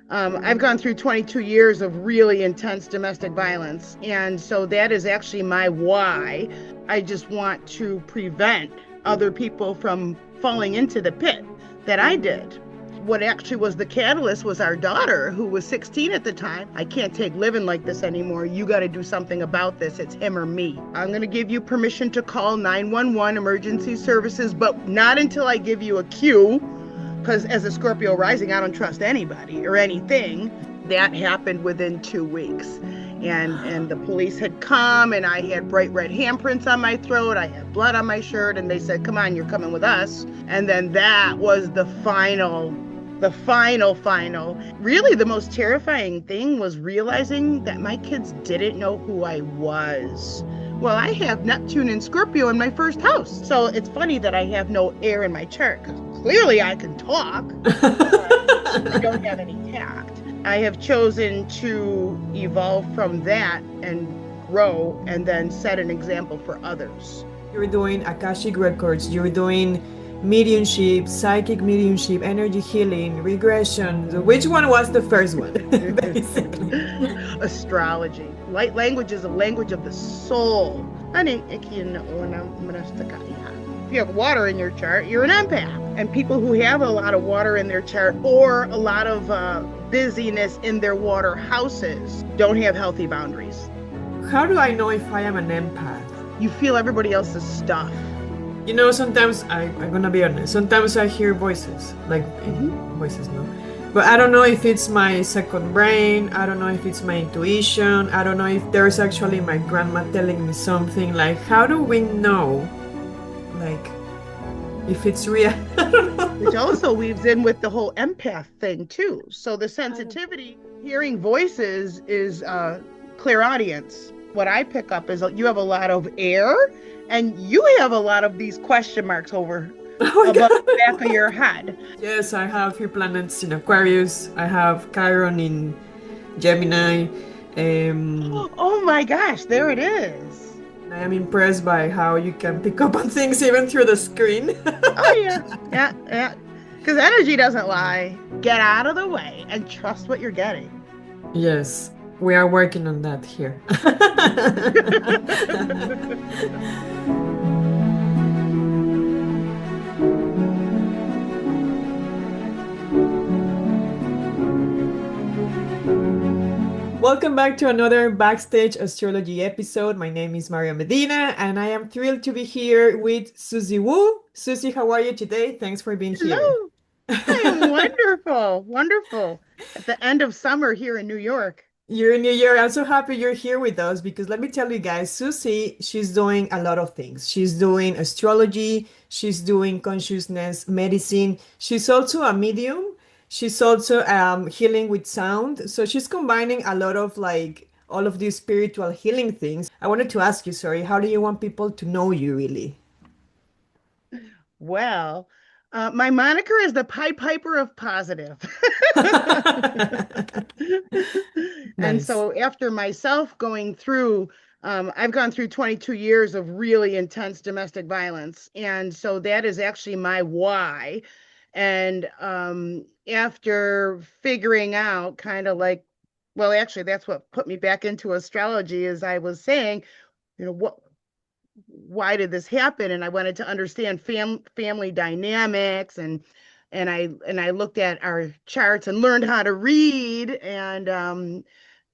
I've gone through 22 years of really intense domestic violence. And so that is actually my why. I just want to prevent other people from falling into the pit that I did. What actually was the catalyst was our daughter, who was 16 at the time. I can't take living like this anymore. You got to do something about this. It's him or me. I'm going to give you permission to call 911 emergency services, but not until I give you a cue, because as a Scorpio rising, I don't trust anybody or anything. That happened within 2 weeks. And the police had come, and I had bright red handprints on my throat. I had blood on my shirt, and they said, come on, you're coming with us. And then that was the final. Really, the most terrifying thing was realizing that my kids didn't know who I was. Well, I have Neptune and Scorpio in my first house. So it's funny that I have no air in my chart, because clearly I can talk. I don't have any tact. I have chosen to evolve from that and grow and then set an example for others. You're doing Akashic Records, you're doing mediumship, psychic mediumship, energy healing, regression. So which one was the first one? Basically. Astrology. Light language is a language of the soul. If you have water in your chart, you're an empath. And people who have a lot of water in their chart or a lot of busyness in their water houses don't have healthy boundaries. How do I know if I am an empath? You feel everybody else's stuff. You know, sometimes I'm gonna be honest, sometimes I hear voices, like voices, no? But I don't know if it's my second brain, I don't know if it's my intuition, I don't know if there's actually my grandma telling me something. Like, how do we know, like, if it's real? I don't know. Which also weaves in with the whole empath thing too. So the sensitivity, hearing voices is clairaudience. What I pick up is you have a lot of air, and you have a lot of these question marks above the back of your head. Yes, I have 3 planets in Aquarius. I have Chiron in Gemini. Oh my gosh, there it is. I am impressed by how you can pick up on things even through the screen. Oh yeah. Because energy doesn't lie. Get out of the way and trust what you're getting. Yes, we are working on that here. Welcome back to another Backstage Astrology episode. My name is Mayra Medina, and I am thrilled to be here with Suzy Woo. Suzy, how are you today? Thanks for being here. Hello. I am wonderful. At the end of summer here in New York. You're in New York. I'm so happy you're here with us because let me tell you guys, Suzy, she's doing a lot of things. She's doing astrology, she's doing consciousness medicine. She's also a medium. She's also healing with sound. So she's combining a lot of like all of these spiritual healing things. I wanted to ask you, sorry, how do you want people to know you really? Well, my moniker is the Pied Piper of Positive. And Nice. so after myself going through, I've gone through 22 years of really intense domestic violence. And so that is actually my why. And after figuring out kind of like, well, actually, that's what put me back into astrology, as I was saying, why did this happen? And I wanted to understand family dynamics, and I looked at our charts and learned how to read, and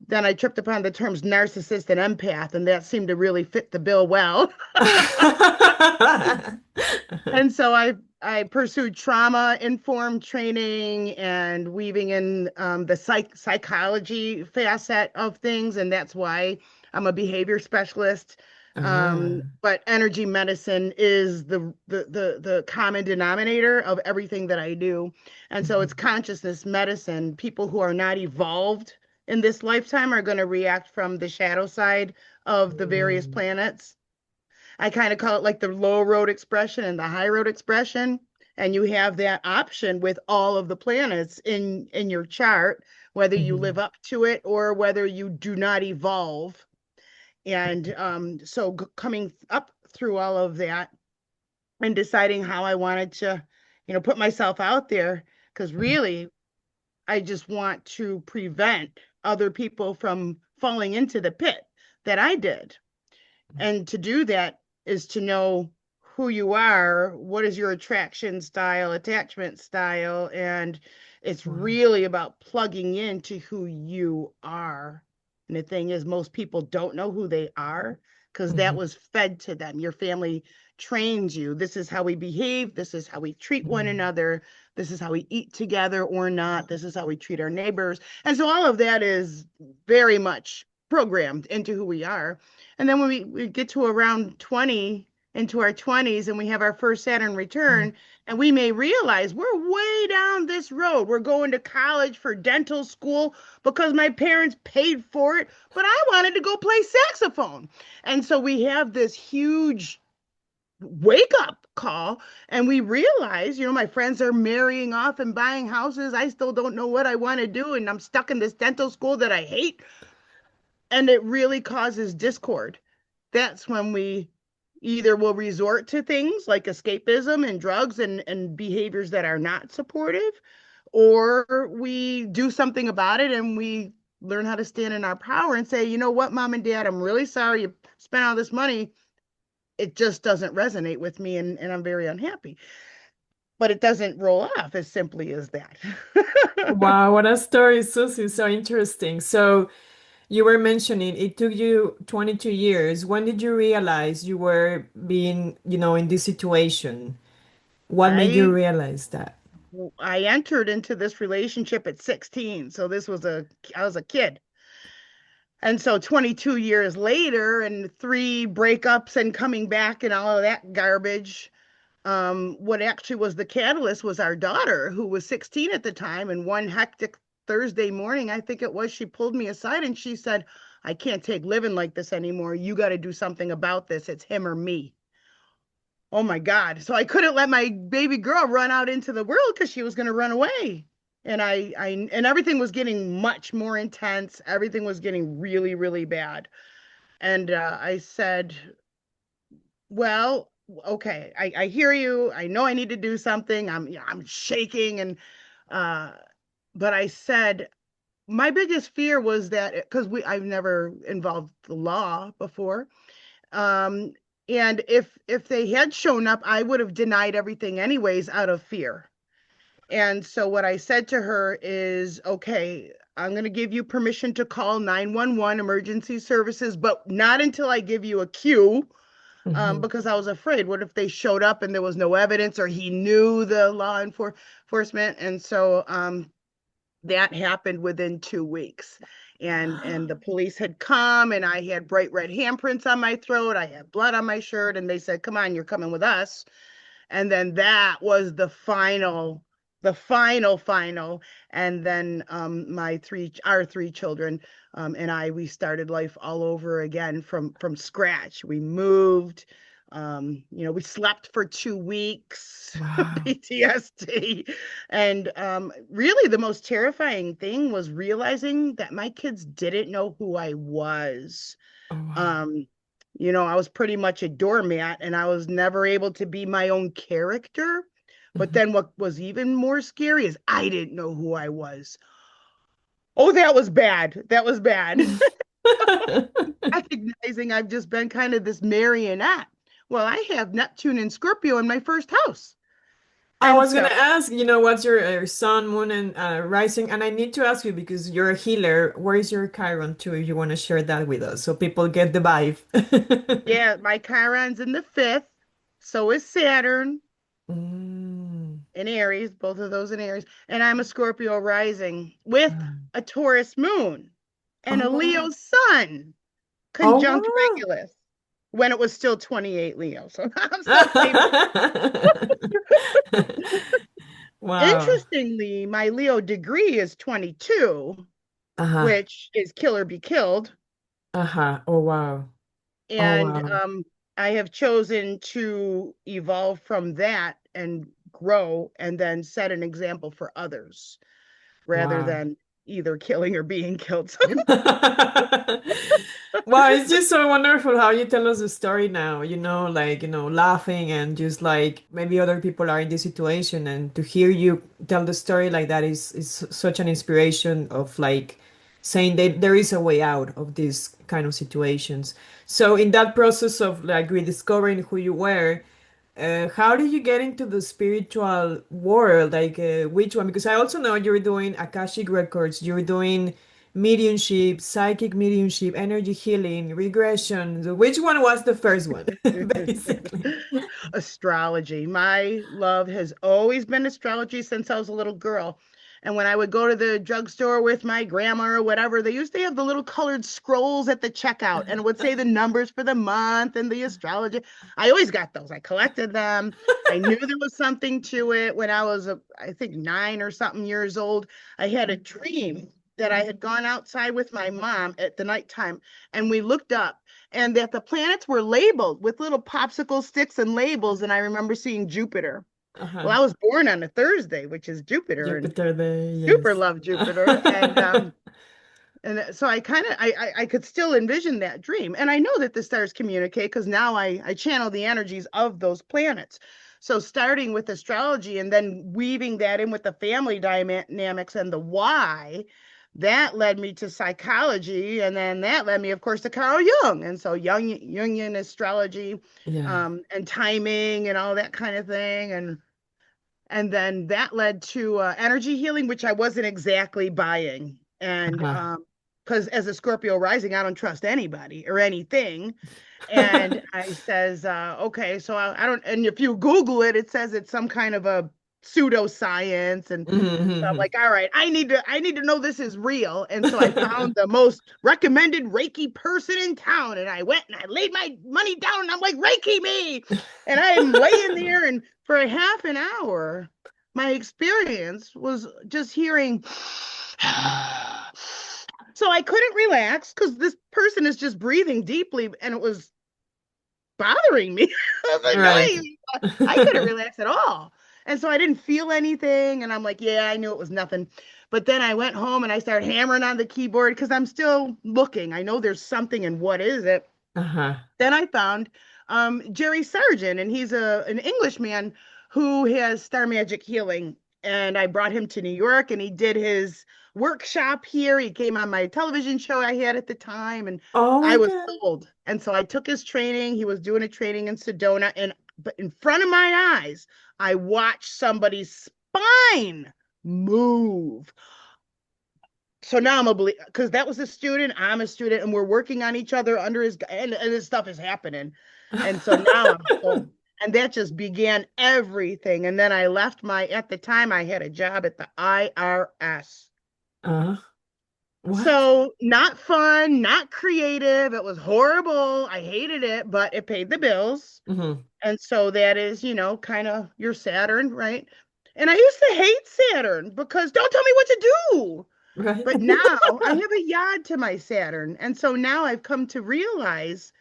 then I tripped upon the terms narcissist and empath, and that seemed to really fit the bill well. And so I pursued trauma-informed training and weaving in the psychology facet of things, and that's why I'm a behavior specialist. But energy medicine is the common denominator of everything that I do. And so it's consciousness medicine. People who are not evolved in this lifetime are going to react from the shadow side of the various planets. I kind of call it like the low road expression and the high road expression. And you have that option with all of the planets in your chart, whether you live up to it or whether you do not evolve. And so coming up through all of that and deciding how I wanted to, put myself out there, because really I just want to prevent other people from falling into the pit that I did. And to do that is to know who you are, what is your attraction style, attachment style, and it's Wow. really about plugging into who you are. And the thing is, most people don't know who they are because that Mhm. was fed to them. Your family trains you. This is how we behave. This is how we treat one Mhm. another. This is how we eat together or not. This is how we treat our neighbors. And so all of that is very much programmed into who we are. And then when we get to around 20, into our 20s, and we have our first Saturn return, and we may realize we're way down this road. We're going to college for dental school because my parents paid for it, but I wanted to go play saxophone. And so we have this huge wake up call, and we realize, my friends are marrying off and buying houses. I still don't know what I want to do, and I'm stuck in this dental school that I hate, and it really causes discord. That's when we either will resort to things like escapism and drugs and behaviors that are not supportive, or we do something about it and we learn how to stand in our power and say, you know what, mom and dad, I'm really sorry you spent all this money. It just doesn't resonate with me, and I'm very unhappy. But it doesn't roll off as simply as that. Wow, what a story, Susie. So interesting. So you were mentioning it took you 22 years. When did you realize you were being, in this situation? What made you I realize that? I entered into this relationship at 16. So I was a kid. And so 22 years later and three breakups and coming back and all of that garbage, what actually was the catalyst was our daughter, who was 16 at the time. And one hectic Thursday morning, I think it was, she pulled me aside and she said, I can't take living like this anymore. You got to do something about this. It's him or me. Oh my God. So I couldn't let my baby girl run out into the world because she was going to run away. And everything was getting much more intense. Everything was getting really, really bad. And I said, well, okay, I hear you. I know I need to do something. I'm shaking. Uh, but I said, my biggest fear was that because I've never involved the law before. Um, and if they had shown up, I would have denied everything anyways out of fear. And so what I said to her is, okay, I'm going to give you permission to call 911 emergency services, but not until I give you a cue, Mhm. because I was afraid. What if they showed up and there was no evidence, or he knew the enforcement? And so that happened within 2 weeks. And the police had come, and I had bright red handprints on my throat. I had blood on my shirt, and they said, come on, you're coming with us. And then that was the final. And then our three children, and we started life all over again from scratch. We moved. We slept for 2 weeks, Wow. PTSD. And really, the most terrifying thing was realizing that my kids didn't know who I was. Oh, wow. um I was pretty much a doormat, and I was never able to be my own character. But Mhm. then what was even more scary is I didn't know who I was. Oh, that was bad. That was bad. Recognizing I've just been kind of this marionette. Well, I have Neptune and Scorpio in my first house. I And was gonna so, ask, what's your sun, moon, and rising? And I need to ask you because you're a healer. Where is your Chiron too? If you want to share that with us, so people get the vibe. yeah, my Chiron's in the fifth. So is Saturn Mm. in Aries, both of those in Aries. And I'm a Scorpio rising with a Taurus moon and Oh a wow. Leo sun Oh conjunct wow. Regulus when it was still 28 Leo. So I'm still saying, Wow. interestingly, my Leo degree is 22, Uh-huh. which is kill or be killed. Uh-huh. Oh wow. Oh And wow. I have chosen to evolve from that and grow and then set an example for others rather Wow. than either killing or being killed. Wow, it's just so wonderful how you tell us the story now, like, laughing and just like maybe other people are in this situation and to hear you tell the story like that is such an inspiration of like saying that there is a way out of these kind of situations. So in that process of like rediscovering who you were, how did you get into the spiritual world? Like, which one? Because I also know you're doing Akashic records, you're doing mediumship, psychic mediumship, energy healing, regression. So which one was the first one, basically? Astrology. My love has always been astrology since I was a little girl. And when I would go to the drugstore with my grandma or whatever, they used to have the little colored scrolls at the checkout and it would say the numbers for the month and the astrology. I always got those. I collected them. I knew there was something to it when I was, I think, 9 or something years old. I had a dream that I had gone outside with my mom at the nighttime and we looked up and that the planets were labeled with little popsicle sticks and labels. And I remember seeing Jupiter. Well, Uh-huh. I was born on a Thursday, which is Jupiter, and Jupiter Day, super yes. love Jupiter. And so I kind of I could still envision that dream. And I know that the stars communicate because now I channel the energies of those planets. So starting with astrology and then weaving that in with the family dynamics and the why, that led me to psychology. And then that led me, of course, to Carl Jung. And so Jungian astrology, Yeah. and timing and all that kind of thing. And then that led to energy healing, which I wasn't exactly buying. And Uh-huh. because as a Scorpio rising, I don't trust anybody or anything. And I says, okay, so I don't, and if you Google it, it says it's some kind of a pseudoscience. And so I'm Mm-hmm. like, all right, I need to know this is real. And so I found the most recommended Reiki person in town. And I went and I laid my money down and I'm like, Reiki me. And I'm laying there and for a half an hour, my experience was just hearing so I couldn't relax because this person is just breathing deeply and it was bothering me. I was Right. annoying. I couldn't relax at all. And so I didn't feel anything. And I'm like, yeah, I knew it was nothing. But then I went home and I started hammering on the keyboard because I'm still looking. I know there's something, and what is it? Uh-huh. Then I found Jerry Sargent, and he's an Englishman who has star magic healing. And I brought him to New York, and he did his workshop here. He came on my television show I had at the time, and Oh I my was God. sold. And so I took his training. He was doing a training in Sedona, and but in front of my eyes, I watched somebody's spine move. So now I'm a believer because that was a student, I'm a student, and we're working on each other under his and this stuff is happening. And so now I'm sold. And that just began everything. And then I left at the time I had a job at the IRS. Uh, what? So not fun, not creative. It was horrible. I hated it, but it paid the bills. Mm-hmm. And so that is, kind of your Saturn, right? And I used to hate Saturn because don't tell me what to do. Right. But now I have a yod to my Saturn. And so now I've come to realize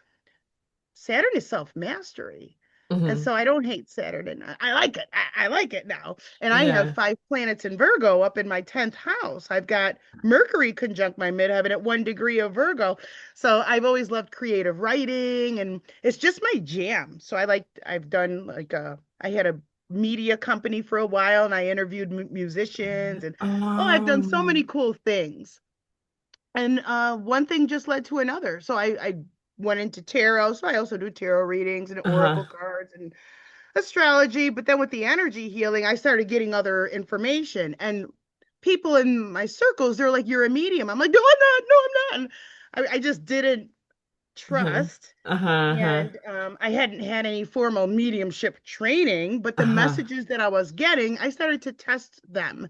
Saturn is self mastery. And Mm-hmm. so I don't hate Saturn. And I like it. I like it now. And I have Yeah. 5 planets in Virgo up in my 10th house. I've got Mercury conjunct my midheaven at 1 degree of Virgo. So I've always loved creative writing and it's just my jam. So I've done I had a media company for a while and I interviewed musicians and oh, I've done so many Um, cool things. And one thing just led to another. So I went into tarot. So I also do tarot readings and uh-huh. oracle cards and astrology. But then with the energy healing, I started getting other information. And people in my circles, they're like, "You're a medium." I'm like, "No, I'm not. No, I'm not." And I just didn't Uh-huh. trust. Uh-huh. Uh-huh. And I hadn't had any formal mediumship training, but the Uh-huh. messages that I was getting, I started to test them.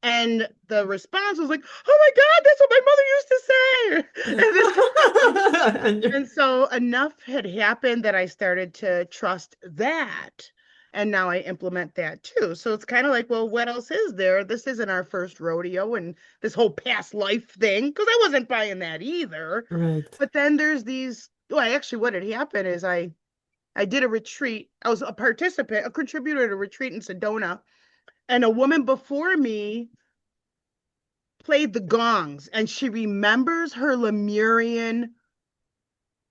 And the response was like, "Oh my God, that's what my mother used to say." And this kind of thing. And you're And so enough had happened that I started to trust that. And now I implement that too. So it's kind of like, well, what else is there? This isn't our first rodeo and this whole past life thing, because I wasn't buying that either. right. But then there's these, well, actually, what had happened is I did a retreat. I was a participant, a contributor to a retreat in Sedona. And a woman before me played the gongs, and she remembers her Lemurian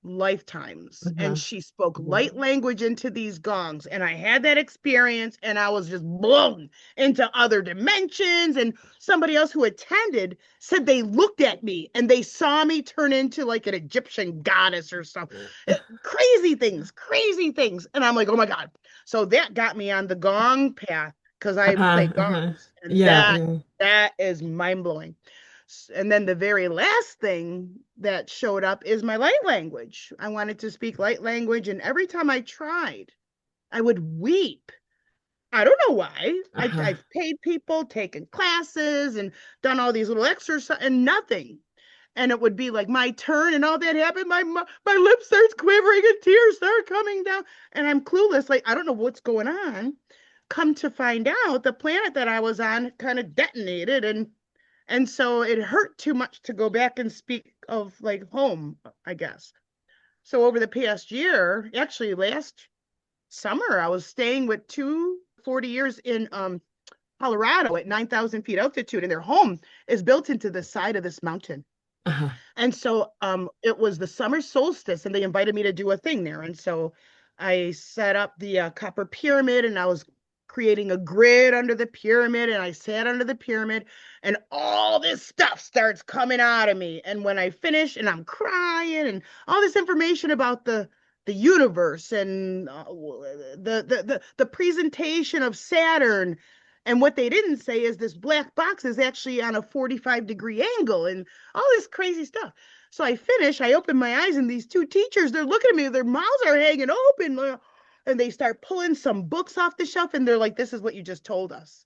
lifetimes, and Uh-huh. she spoke Wow. light language into these gongs, and I had that experience, and I was just blown into other dimensions. And somebody else who attended said they looked at me and they saw me turn into like an Egyptian goddess or something. Crazy things, and I'm like, oh my god. So that got me on the gong path because I play Uh-huh. Uh-huh. gongs, and Yeah, that yeah. that is mind-blowing. And then the very last thing that showed up is my light language. I wanted to speak light language, and every time I tried, I would weep. I don't know why. Uh-huh. I've paid people, taken classes, and done all these little exercises, and nothing. And it would be like my turn, and all that happened. My lip starts quivering, and tears start coming down, and I'm clueless. Like I don't know what's going on. Come to find out, the planet that I was on kind of detonated, and so it hurt too much to go back and speak of like home, I guess. So over the past year, actually last summer, I was staying with two 40 years in Colorado at 9,000 feet altitude, and their home is built into the side of this mountain. Uh-huh. And so it was the summer solstice, and they invited me to do a thing there. And so I set up the copper pyramid, and I was creating a grid under the pyramid, and I sat under the pyramid, and all this stuff starts coming out of me. And when I finish, and I'm crying, and all this information about the universe, and the presentation of Saturn. And what they didn't say is this black box is actually on a 45-degree angle, and all this crazy stuff. So I finish, I open my eyes, and these two teachers, they're looking at me, their mouths are hanging open, and they start pulling some books off the shelf, and they're like, this is what you just told us.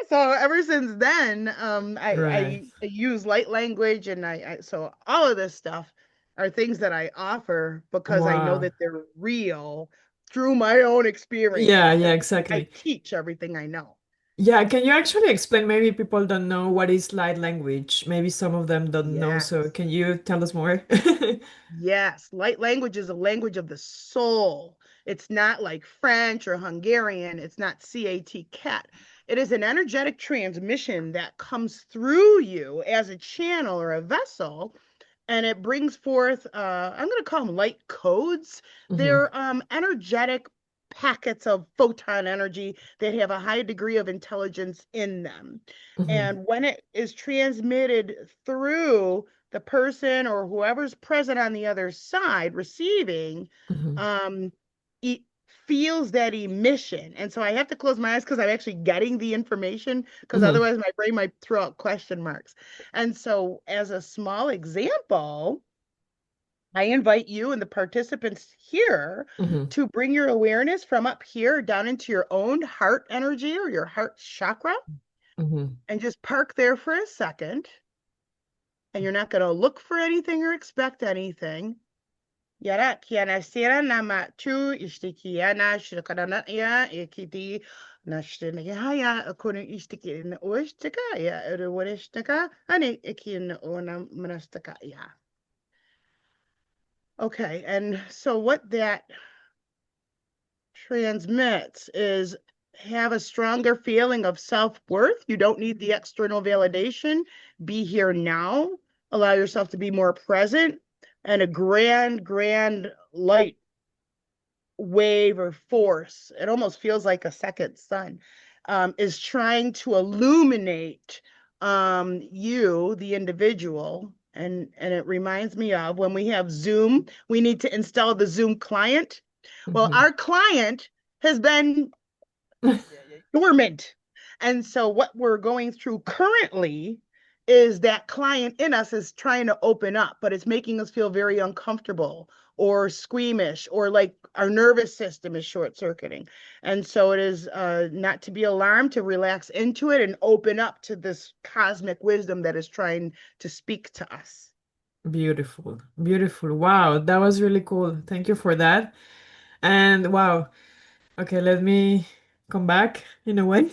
So ever since then, Right. I use light language, and so all of this stuff are things that I offer because I know Wow. that they're real through my own Yeah, experience, yeah, and I exactly. teach everything I know. Yeah, can you actually explain? Maybe people don't know what is light language. Maybe some of them don't know. So Yes. can you tell us more? Yes, light language is a language of the soul. It's not like French or Hungarian. It's not cat. It is an energetic transmission that comes through you as a channel or a vessel, and it brings forth, I'm going to call them light codes. Hmm. They're energetic packets of photon energy that have a high degree of intelligence in them. Hmm. And when it is transmitted through the person or whoever's present on the other side receiving, Hmm. um, it feels that emission. And so I have to close my eyes because I'm actually getting the information, because Hmm. otherwise my brain might throw out question marks. And so, as a small example, I invite you and the participants here Hmm. to bring your awareness from up here down into your own heart energy or your heart chakra, Hmm. and just park there for a second. And you're not going to look for anything or expect anything. Yara kiana sira nama tu ishtikiana shikana ya ikiti nashtina ya akuna ishtiki na uishtika ya urishtika ani ikin ona manastaka ya. Okay, and so what that transmits is have a stronger feeling of self-worth. You don't need the external validation. Be here now. Allow yourself to be more present, and a grand light wave or force, it almost feels like a second sun, is trying to illuminate you, the individual. And it reminds me of when we have Zoom, we need to install the Zoom client. Well, Hmm. our client has been dormant. And so what we're going through currently is that client in us is trying to open up, but it's making us feel very uncomfortable or squeamish, or like our nervous system is short circuiting. And so it is not to be alarmed, to relax into it and open up to this cosmic wisdom that is trying to speak to us. Beautiful. Beautiful. Wow, that was really cool. Thank you for that. And wow. Okay, let me come back in a way.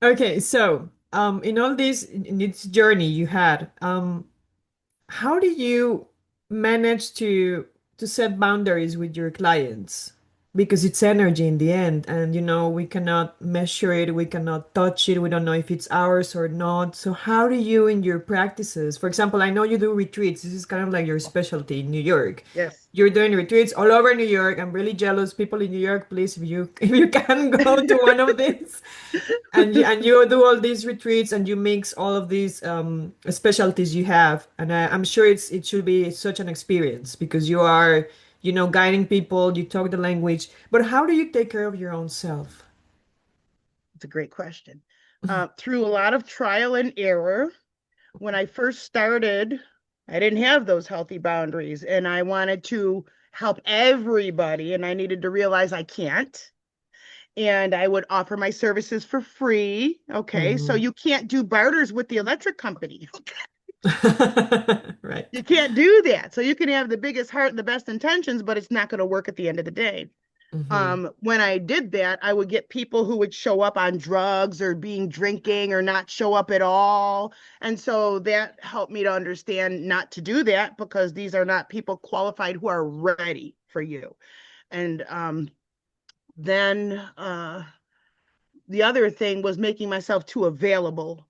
Okay, so in all this in this journey you had, how did you manage to set boundaries with your clients? because it's energy in the end, and we cannot measure it, we cannot touch it, we don't know if it's ours or not. So how do you in your practices, for example, I know you do retreats, this is kind of like your specialty in New York. Yes. You're doing retreats all over New York. I'm really jealous. People in New York, please, if you if you can go to one of these, and you do all these retreats and you mix all of these specialties you have, and I'm sure it should be such an experience because you are guiding people, you talk the language. But how do you take care of your own self? It's a great question. Through a lot of trial and error, when I first started, I didn't have those healthy boundaries and I wanted to help everybody and I needed to realize I can't. And I would offer my services for free. Okay. So Hmm. you can't do barters with the electric company. Right. You can't do that. So you can have the biggest heart and the best intentions, but it's not going to work at the end of the day. Hmm. When I did that, I would get people who would show up on drugs or being drinking or not show up at all. And so that helped me to understand not to do that because these are not people qualified who are ready for you. And then the other thing was making myself too available.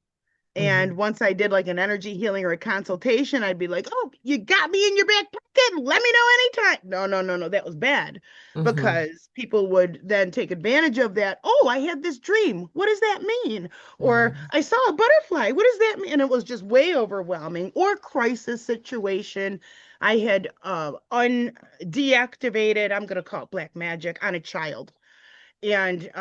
Hmm. And once I did like an energy healing or a consultation, I'd be like, oh, you got me in your back pocket. Let me know anytime. No, no, no, no. That was bad Hmm. because people would then take advantage of that. Oh, I had this dream. What does that mean? Or Hmm. I saw a butterfly. What does that mean? And it was just way overwhelming or crisis situation. I had deactivated, I'm going to call it black magic on a child. And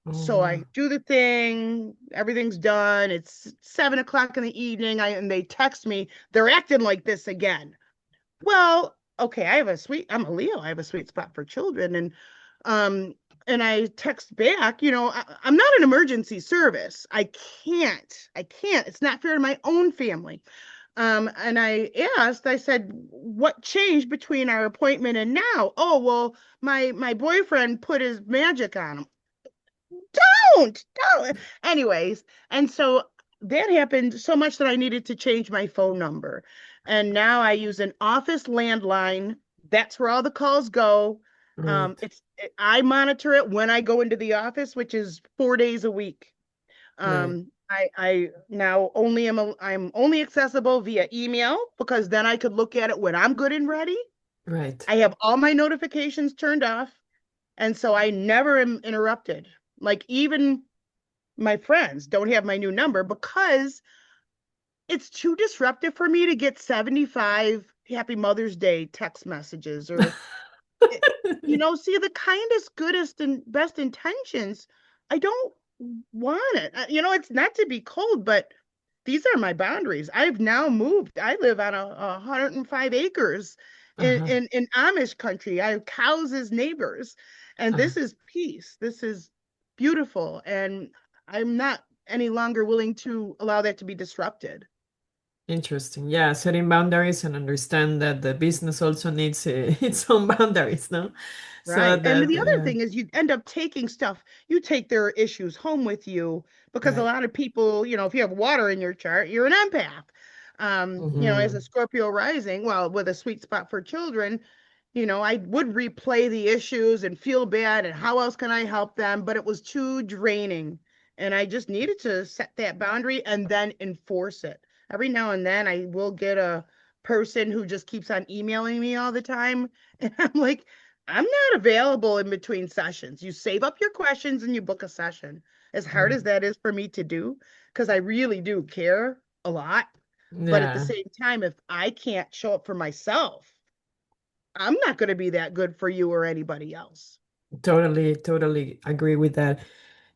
Oh, so wow. I do the thing, everything's done. It's 7 o'clock in the evening. And they text me, they're acting like this again. Well, okay, I'm a Leo, I have a sweet spot for children. Um, and I text back, I'm not an emergency service. I can't. It's not fair to my own family. And I said, what changed between our appointment and now? Oh, well, my boyfriend put his magic on him. Don't. Anyways, and so that happened so much that I needed to change my phone number. And now I use an office landline. That's where all the calls go. Right. I monitor it when I go into the office, which is 4 days a week. Right. I now I'm only accessible via email because then I could look at it when I'm good and ready. Right. I have all my notifications turned off, and so I never am interrupted. Like even my friends don't have my new number because it's too disruptive for me to get 75 Happy Mother's Day text messages or see the kindest, goodest, and best intentions. I don't want it. It's not to be cold, but these are my boundaries. I've now moved. I live on a 105 acres Uh-huh. in Amish country. I have cows as neighbors, and Uh-huh. this is peace. This is beautiful, and I'm not any longer willing to allow that to be disrupted. Interesting. Yeah, setting boundaries and understand that the business also needs its own boundaries, no? So Right. And that, the other yeah. thing is you end up taking stuff, you take their issues home with you because a Right. lot of people, if you have water in your chart, you're an empath. As a Hmm. Scorpio rising, well, with a sweet spot for children, I would replay the issues and feel bad and how else can I help them? But it was too draining. And I just needed to set that boundary and then enforce it. Every now and then I will get a person who just keeps on emailing me all the time. And I'm like, I'm not available in between sessions. You save up your questions and you book a session. As hard as that is for me to do, because I really do care a lot. But at the Yeah, same time, if I can't show up for myself, I'm not going to be that good for you or anybody else. totally, totally agree with that.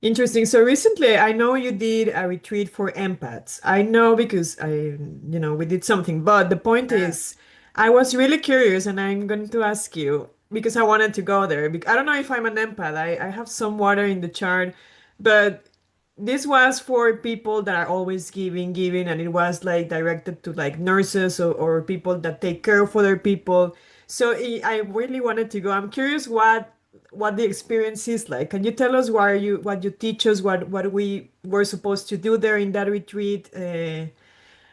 Interesting. So recently, I know you did a retreat for empaths. I know because we did something. But the point Yeah. is, I was really curious, and I'm going to ask you because I wanted to go there. I don't know if I'm an empath. I have some water in the chart, but this was for people that are always giving, giving, and it was like directed to like nurses or people that take care of other people. So I really wanted to go. I'm curious what the experience is like. Can you tell us what you teach us, what we were supposed to do there in that retreat?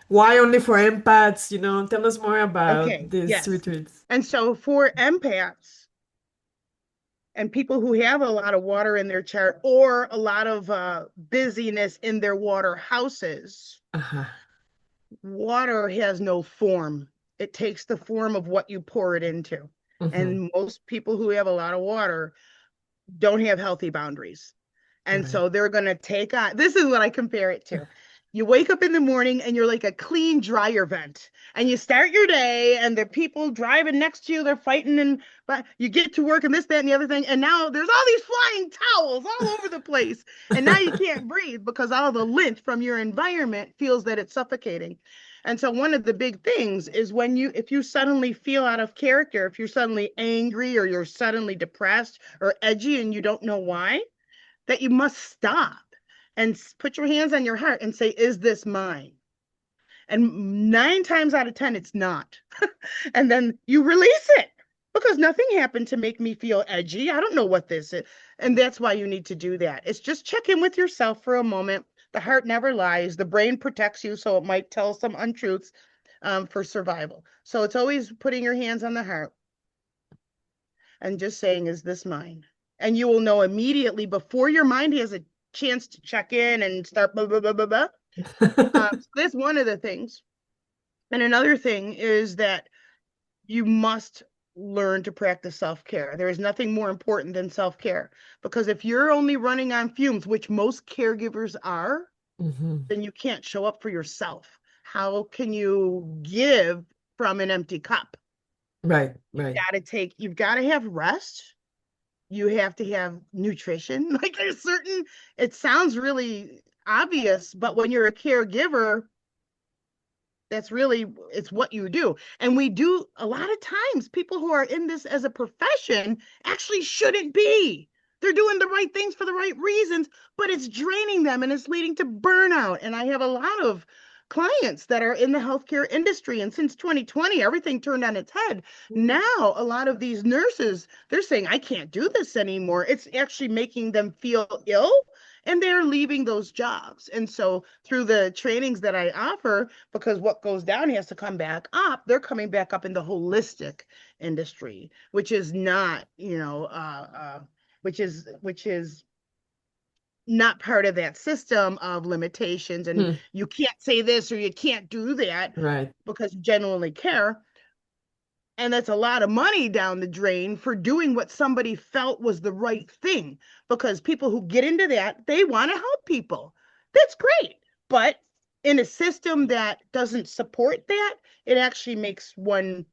Why only for empaths? Tell us more about Okay. these Yes. retreats. And so for empaths, And people who have a lot of water in their chart or a lot of busyness in their water houses, Uh-huh. water has no form. It takes the form of what you pour it into. Mm-hmm. And most people who have a lot of water don't have healthy boundaries. And Right. so they're going to take on, this is what I compare it to. You wake up in the morning and you're like a clean dryer vent. And you start your day, and the people driving next to you, they're fighting, and but you get to work and this, that, and the other thing. And now there's all these flying towels all over the place. And now you can't breathe because all the lint from your environment feels that it's suffocating. And so one of the big things is when if you suddenly feel out of character, if you're suddenly angry or you're suddenly depressed or edgy and you don't know why, that you must stop and put your hands on your heart and say, is this mine? And 9 times out of 10, it's not. And then you release it because nothing happened to make me feel edgy. I don't know what this is. And that's why you need to do that. It's just check in with yourself for a moment. The heart never lies. The brain protects you, so it might tell some untruths for survival. So it's always putting your hands on the heart and just saying, is this mine? And you will know immediately before your mind has a chance to check in and start blah, blah, blah, blah, blah. So that's one of the things. And another thing is that you must learn to practice self-care. There is nothing more important than self-care, because if you're only running on fumes, which most caregivers are, Mm-hmm. then you can't show up for yourself. How can you give from an empty cup? Right, right. You've got to have rest. You have to have nutrition. Like there's certain, it sounds really obvious, but when you're a caregiver, that's really, it's what you do. And we do a lot of times, people who are in this as a profession actually shouldn't be. They're doing the right things for the right reasons, but it's draining them and it's leading to burnout. And I have a lot of clients that are in the healthcare industry. And since 2020, everything turned on its head. Now, a lot of these nurses, they're saying, I can't do this anymore. It's actually making them feel ill, and they're leaving those jobs. And so through the trainings that I offer, because what goes down has to come back up, they're coming back up in the holistic industry, which is not, which is not part of that system of limitations. And Hmm. you can't say this or you can't do that Right. because you genuinely care. And that's a lot of money down the drain for doing what somebody felt was the right thing. Because people who get into that, they want to help people. That's great. But in a system that doesn't support that, it actually makes one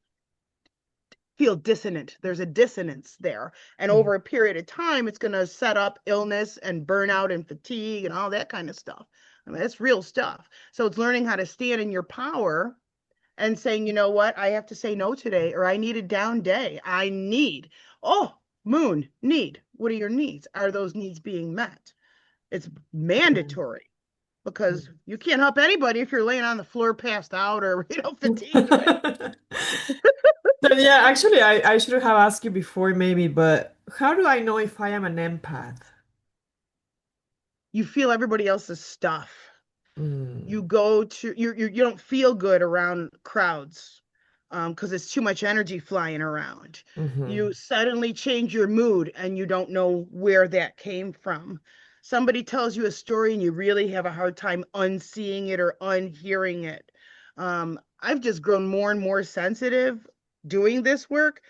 feel dissonant. There's a dissonance there. And Mhm. over a period of time, it's going to set up illness and burnout and fatigue and all that kind of stuff. I mean, that's real stuff. So it's learning how to stand in your power and saying, you know what, I have to say no today, or I need a down day. Oh, moon, need. What are your needs? Are those needs being met? It's mandatory because you can't help anybody if you're laying on the floor passed out or, fatigued, right? So yeah, actually, I should have asked you before maybe, but how do I know if I am an empath? You feel everybody else's stuff. Mm, You go to you don't feel good around crowds because it's too much energy flying around. hmm You suddenly change your mood and you don't know where that came from. Somebody tells you a story and you really have a hard time unseeing it or unhearing it. I've just grown more and more sensitive doing this work.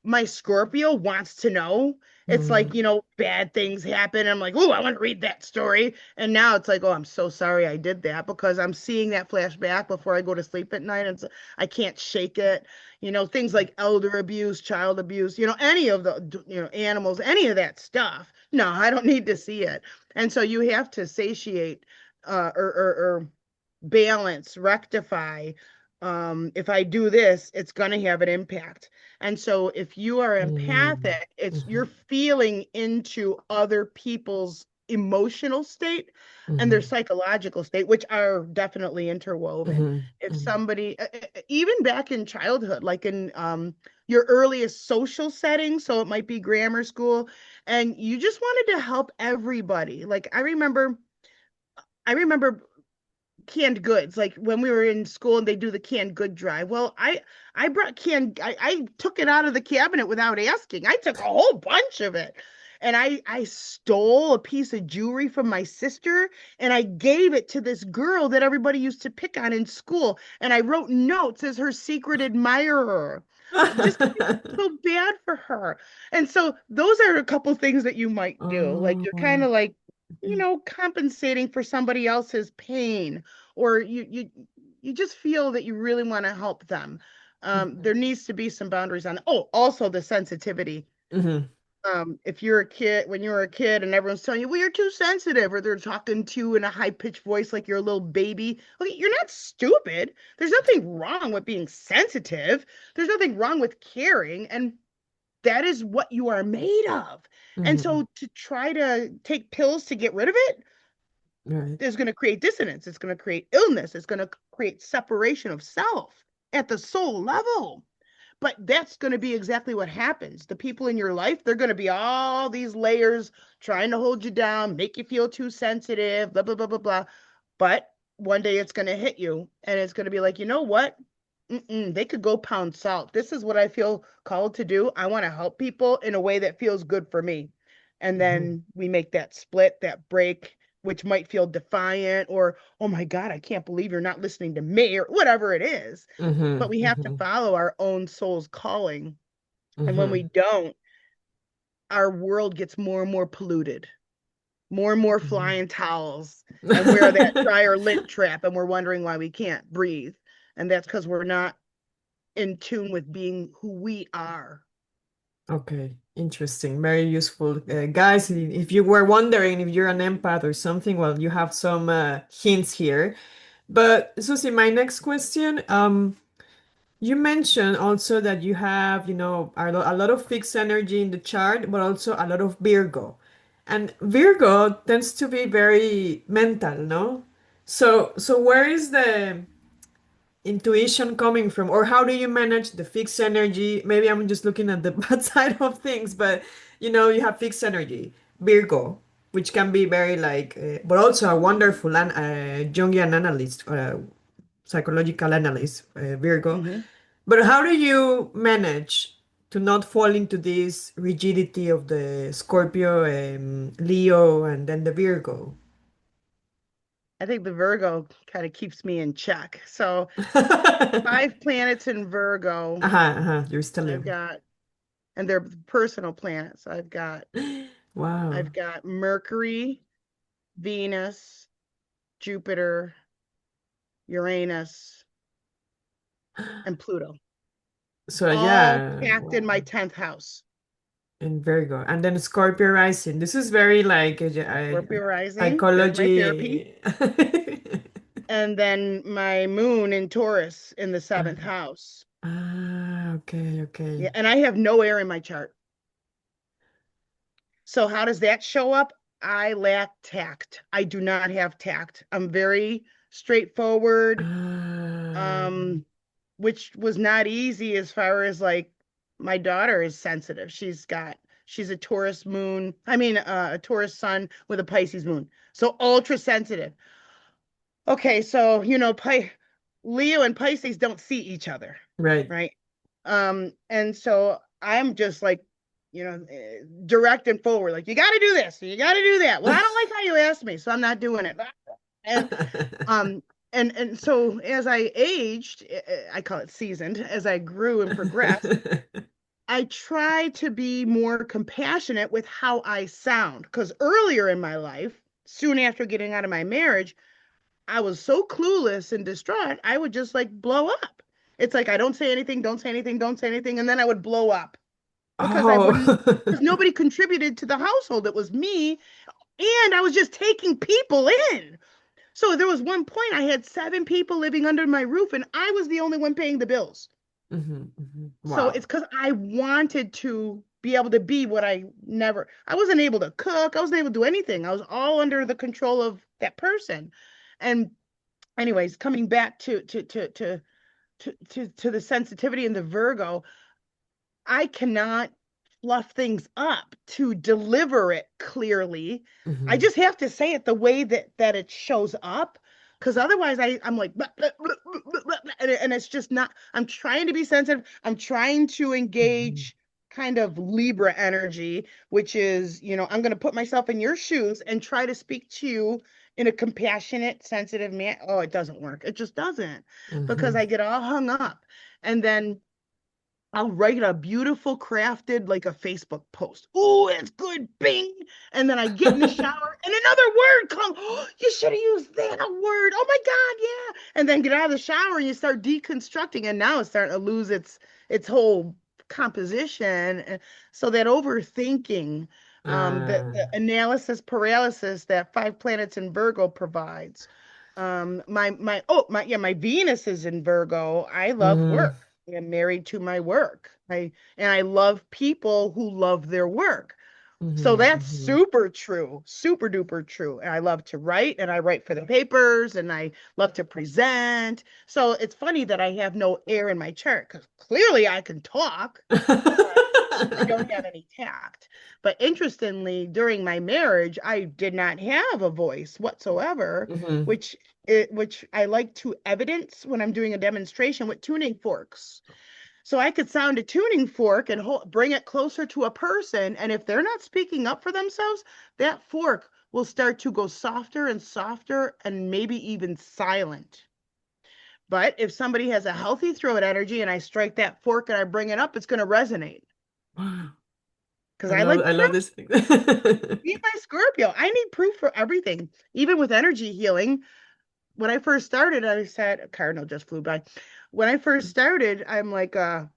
My Scorpio wants to know. It's like, mm. bad things happen. I'm like, oh, I want to read that story. And now it's like, oh, I'm so sorry I did that because I'm seeing that flashback before I go to sleep at night. And so I can't shake it. Things like elder abuse, child abuse, any of the, animals, any of that stuff. No, I don't need to see it. And so you have to satiate or balance, rectify. If I do this, it's going to have an impact. And so if you are Mm, empathic, it's you're mhm, feeling into other people's emotional state and their mhm, psychological state, which are definitely interwoven. mhm, If mhm, somebody, even back in childhood, like in your earliest social setting, so it might be grammar school, and you just wanted to help everybody. Like I remember canned goods, like when we were in school and they do the canned good drive. Well, I brought I took it out of the cabinet without asking. I took a whole bunch of it. And I stole a piece of jewelry from my sister and I gave it to this girl that everybody used to pick on in school. And I wrote notes as her secret admirer. Just 'cause I feel bad for her. And so those are a couple things that you might do. Like you're kind Oh, of like, compensating for somebody else's pain, or you just feel that you really want to help them. There needs to be some boundaries on. Oh, also the sensitivity. mhm. If you're a kid, when you're a kid, and everyone's telling you, "Well, you're too sensitive," or they're talking to you in a high pitched voice like you're a little baby. Okay, you're not stupid. There's nothing wrong with being sensitive. There's nothing wrong with caring, and that is what you are made of. And Mhm. so to try to take pills to get rid of it Right. is going to create dissonance. It's going to create illness. It's going to create separation of self at the soul level. But that's going to be exactly what happens. The people in your life, they're going to be all these layers trying to hold you down, make you feel too sensitive, blah, blah, blah, blah, blah. But one day it's going to hit you and it's going to be like, you know what? They could go pound salt. This is what I feel called to do. I want to help people in a way that feels good for me. And Mhm. then we make that split, that break, which might feel defiant or, oh my God, I can't believe you're not listening to me or whatever it is. But Mhm. we have to Mhm. follow our own soul's calling. And when we Mhm. don't, our world gets more and more polluted, more and more Mhm. flying towels, and we're that dryer lint trap, and we're wondering why we can't breathe. And that's because we're not in tune with being who we are. Okay, interesting. Very useful. Guys, if you were wondering if you're an empath or something, well, you have some hints here. But Susie, my next question, you mentioned also that you have, a lot of fixed energy in the chart, but also a lot of Virgo. And Virgo tends to be very mental, no? So where is the intuition coming from, or how do you manage the fixed energy? Maybe I'm just looking at the bad side of things, but you have fixed energy, Virgo, which can be very like, but also a wonderful Jungian analyst, psychological analyst, Virgo. Mm-hmm. But how do you manage to not fall into this rigidity of the Scorpio, Leo, and then the Virgo? I think the Virgo kind of keeps me in check. So Uh-huh, 5 planets in Virgo. uh-huh, you're still I've young. got, and they're personal planets. Wow. I've got Mercury, Venus, Jupiter, Uranus, and Pluto, So all yeah, packed in wow. my 10th house. And Virgo, and then Scorpio rising. This is very like Scorpio rising, there's my therapy. psychology. And then my moon in Taurus in the seventh Uh, house. okay, Yeah, okay. and I have no air in my chart. So how does that show up? I lack tact. I do not have tact. I'm very straightforward, Ah, um, which was not easy as far as like my daughter is sensitive. She's a Taurus moon. I mean, a Taurus sun with a Pisces moon. So ultra sensitive. Okay, so Leo and Pisces don't see each other, right. right? And so I'm just like, direct and forward, like you got to do this, you got to do that. Well, I don't like how you asked me, so I'm not doing it. And um, and so as I aged, I call it seasoned, as I grew and progressed, I try to be more compassionate with how I sound. Because earlier in my life, soon after getting out of my marriage, I was so clueless and distraught, I would just like blow up. It's like I don't say anything, don't say anything, don't say anything, and then I would blow up because I wouldn't, Oh. because nobody contributed to the household. It was me, and I was just taking people in. So there was one point I had 7 people living under my roof, and I was the only one paying the bills. Mhm, mhm. So it's Wow. because I wanted to be able to be what I wasn't able to cook. I wasn't able to do anything. I was all under the control of that person. And anyways, coming back to the sensitivity in the Virgo, I cannot fluff things up to deliver it clearly. I Mhm, just have to say it the way that it shows up. because otherwise I'm like blah, blah, blah, blah, blah, blah, and it's just not. I'm trying to be sensitive. I'm trying to Mhm. engage kind of Libra energy, which is, I'm going to put myself in your shoes and try to speak to you in a compassionate, sensitive man. Oh, it doesn't work. It just doesn't, because Mhm. I get all hung up. And then I'll write a beautiful crafted like a Facebook post. Oh, it's good, bing. And then I get in the shower and another word comes. Oh, you should have used that word. Oh my God, yeah. And then get out of the shower and you start deconstructing, and now it's starting to lose its whole composition. So that overthinking, the Ah. analysis paralysis that five planets in Virgo provides. My Venus is in Virgo. I love Mhm. work. I'm married to my work. I love people who love their work. So Mhm. that's Mhm. super true, super duper true. And I love to write, and I write for the papers, and I love to present. So it's funny that I have no air in my chart, because clearly I can talk, but I don't have any tact. But interestingly, during my marriage, I did not have a voice whatsoever, Mhm. which I like to evidence when I'm doing a demonstration with tuning forks. So I could sound a tuning fork and bring it closer to a person. And if they're not speaking up for themselves, that fork will start to go softer and softer and maybe even silent. But if somebody has a healthy throat energy and I strike that fork and I bring it up, it's going to resonate, because I like I love proof. this thing. Me, my Scorpio, I need proof for everything, even with energy healing. When I first started, I said, a cardinal just flew by. When I first started, I'm like, I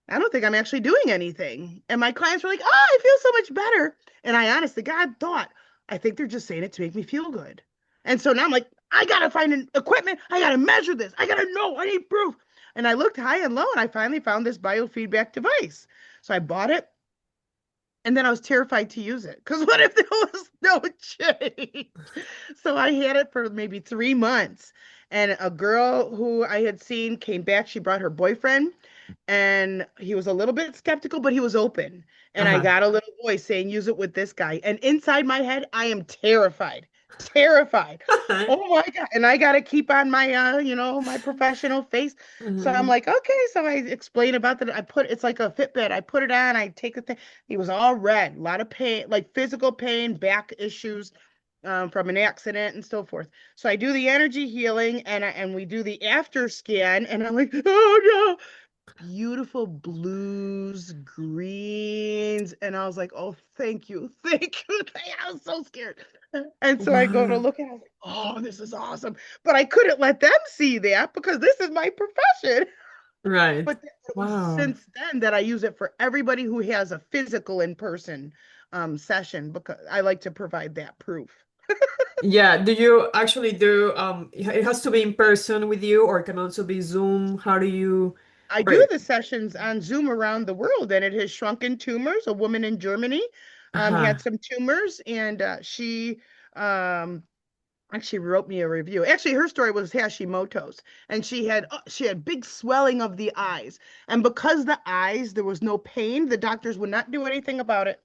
don't think I'm actually doing anything. And my clients were like, oh, I feel so much better. And I honestly, God, thought, I think they're just saying it to make me feel good. And so now I'm like, I got to find an equipment. I got to measure this. I got to know. I need proof. And I looked high and low, and I finally found this biofeedback device. So I bought it. And then I was terrified to use it, because what if there was no change? So I had it for maybe 3 months. And a girl who I had seen came back. She brought her boyfriend, and he was a little bit skeptical, but he was open. And I Uh-huh. got a little voice saying, use it with this guy. And inside my head, I am terrified, terrified. Oh my God. And I got to keep on my, my professional face. So I'm Mhm. like, okay. So I explain about that. It's like a Fitbit. I put it on, I take the thing. He was all red, a lot of pain, like physical pain, back issues, from an accident and so forth. So I do the energy healing, and we do the after scan, and I'm like, oh no, beautiful blues, greens. And I was like, oh, thank you. Thank you. I was so scared. And so I go to Wow. look and I was like, oh, this is awesome. But I couldn't let them see that, because this is my profession. Right. But it was Wow. since then that I use it for everybody who has a physical in-person session, because I like to provide that proof. Yeah, do you actually do it has to be in person with you or it can also be Zoom? How do you I or do the sessions on Zoom around the world, and it has shrunken tumors. A woman in Germany had uh-huh. some tumors, and she um, actually wrote me a review. Actually, her story was Hashimoto's, and she had big swelling of the eyes, and because the eyes there was no pain, the doctors would not do anything about it.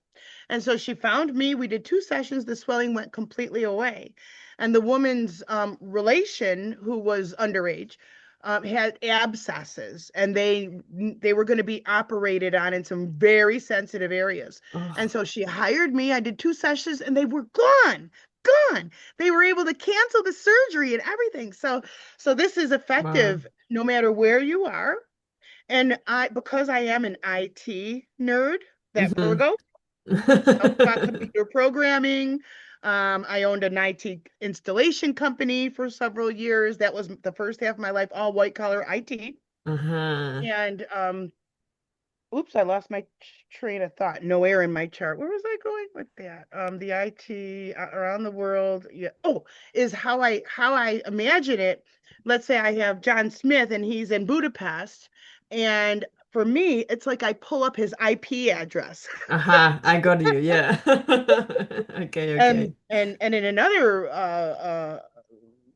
And so she found me. We did 2 sessions. The swelling went completely away. And the woman's relation, who was underage, had abscesses, and they were going to be operated on in some very sensitive areas. And Oh, so she hired me. I did 2 sessions, and they were gone. They were able to cancel the surgery and everything. So this is wow. effective no matter where you are. And because I am an IT nerd, that Mm-hmm. Virgo, self-taught computer programming. I owned an IT installation company for several years. That was the first half of my life, all white collar IT. Uh-huh. And oops, I lost my train of thought. No air in my chart. Where was I going with that? The IT around the world. Yeah. Oh, is how I imagine it. Let's say I have John Smith and he's in Budapest, and for me, it's like I pull up his IP address. Uh-huh. I got you. Yeah. Okay, And okay. in another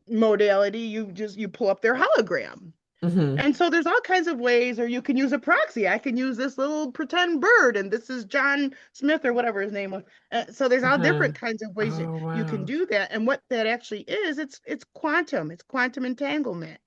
modality, you pull up their hologram. Mm-hmm. And so there's all kinds of ways, or you can use a proxy. I can use this little pretend bird, and this is John Smith or whatever his name was. So there's all Uh-huh. different kinds of ways Oh, you can wow. do that. And what that actually is, it's quantum. It's quantum entanglement.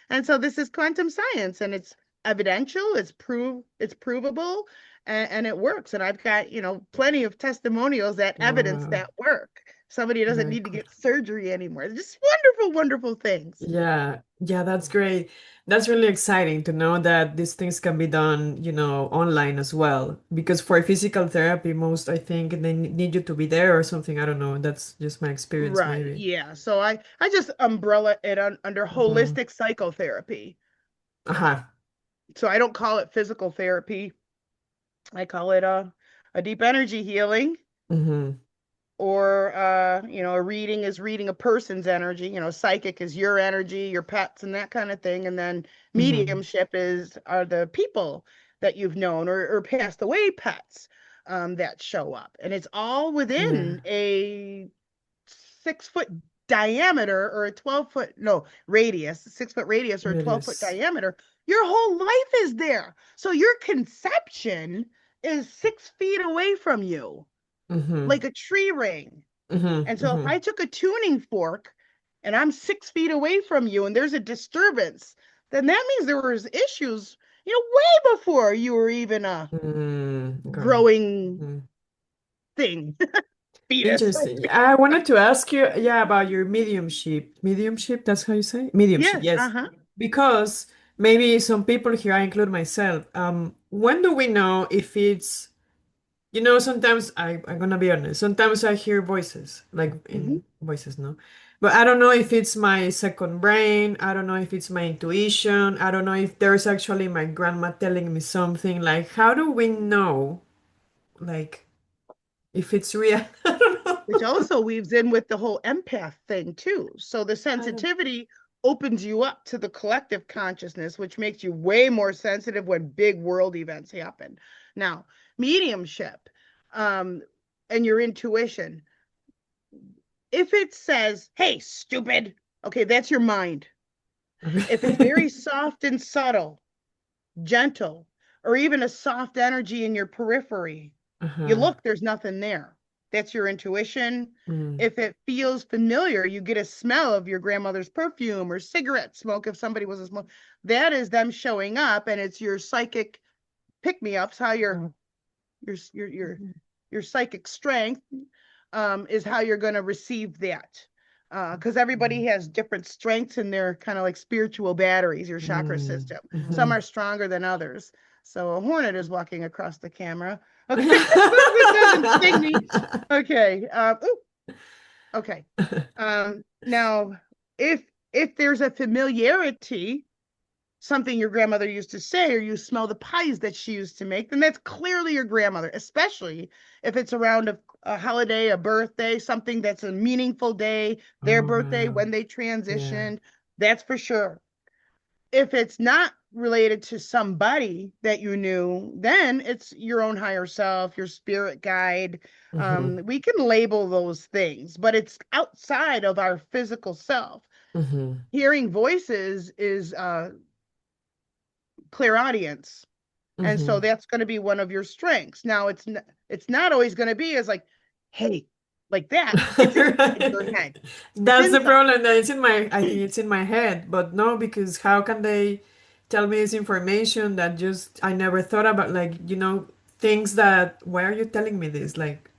And so this is quantum science, and it's evidential. It's provable, and it works. And I've got plenty of testimonials that evidence Wow. that work. Somebody doesn't Very need to cool. get surgery anymore. It's just wonderful, wonderful things. Yeah, yeah, that's great. That's really exciting to know that these things can be done, online as well. Because for physical therapy, most I think they need you to be there or something. I don't know. That's just my experience, Right. maybe. Yeah. So I just umbrella it under Hmm. holistic psychotherapy. Uh-huh. So I don't call it physical therapy. I call it a deep energy healing, Hmm. or a reading is reading a person's energy. Psychic is your energy, your pets, and that kind of thing. And then Hmm. mediumship are the people that you've known, or passed away pets, that show up. And it's all Yeah. within a 6 foot diameter, or a 12 foot, no, radius, 6 foot radius, or a It 12 foot is. diameter. Your whole life is there. So your conception is 6 feet away from you, Mm-hmm. like a tree ring. Mm-hmm. And so if Mm-hmm. I took a tuning fork and I'm 6 feet away from you and there's a disturbance, then that means there was issues, way before you were even a Mm, got it. growing Mm-hmm. thing, fetus. Interesting. Yeah, I wanted to ask you, yeah, about your mediumship. Mediumship, that's how you say it? Mediumship, Yes, yes. uh-huh. Because maybe some people here, I include myself, when do we know if it's, sometimes I'm gonna be honest, sometimes I hear voices, like Mm-hmm. in voices, no? But I don't know if it's my second brain, I don't know if it's my intuition, I don't know if there's actually my grandma telling me something. Like, how do we know, like, if it's real? I don't Which know. also weaves in with the whole empath thing too. So the I don't. sensitivity opens you up to the collective consciousness, which makes you way more sensitive when big world events happen. Now, mediumship, um, and your intuition, if it says, "Hey, stupid," okay, that's your mind. If it's Okay. very soft and subtle, gentle, or even a soft energy in your periphery, you Uh-huh. look, there's nothing there. That's your intuition. Mm. If it feels familiar, you get a smell of your grandmother's perfume or cigarette smoke if somebody was a smoke. That is them showing up, and it's your psychic pick me ups, how your your your your psychic strength is how you're going to receive that. Because everybody has different strengths in their kind of like spiritual batteries, your chakra Mm. system. Some Mhm. are stronger than others. So a hornet is walking across the camera. Okay, as long as it doesn't sting me. Okay. Ooh, okay. Now, if if there's a familiarity, something your grandmother used to say, or you smell the pies that she used to make, then that's clearly your grandmother, especially if it's around a holiday, a birthday, something that's a meaningful day, their Oh, birthday, wow. when they Yeah. transitioned. That's for sure. If it's not related to somebody that you knew, then it's your own higher self, your spirit guide. Hmm. We can label those things, but it's outside of our physical self. Hmm. Hearing voices is clairaudience, and so Hmm. that's going to be one of your strengths. Now it's not always going to be as like, hey, like that. It's inside your Right. head. It's That's the inside. problem, that I think it's in my head, but no, because how can they tell me this information that just I never thought about, like, things that, why are you telling me this? Like,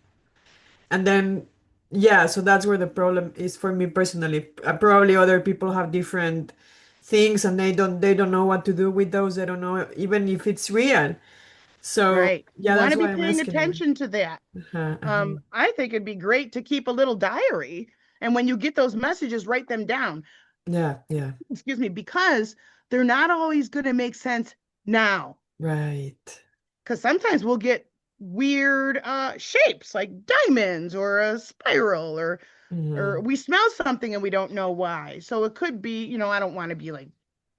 and then, yeah, so that's where the problem is for me personally. Probably other people have different things and they don't know what to do with those. They don't know even if it's real. So, Right, you yeah, want that's to be why I'm paying asking you. attention to that. Uh-huh, uh-huh. I think it'd be great to keep a little diary, and when you get those messages, write them down. Yeah, yeah. Excuse me, because they're not always going to make sense now. Right. Because sometimes we'll get weird shapes like diamonds or a spiral, or Hmm. we smell something and we don't know why. So it could be, I don't want to be like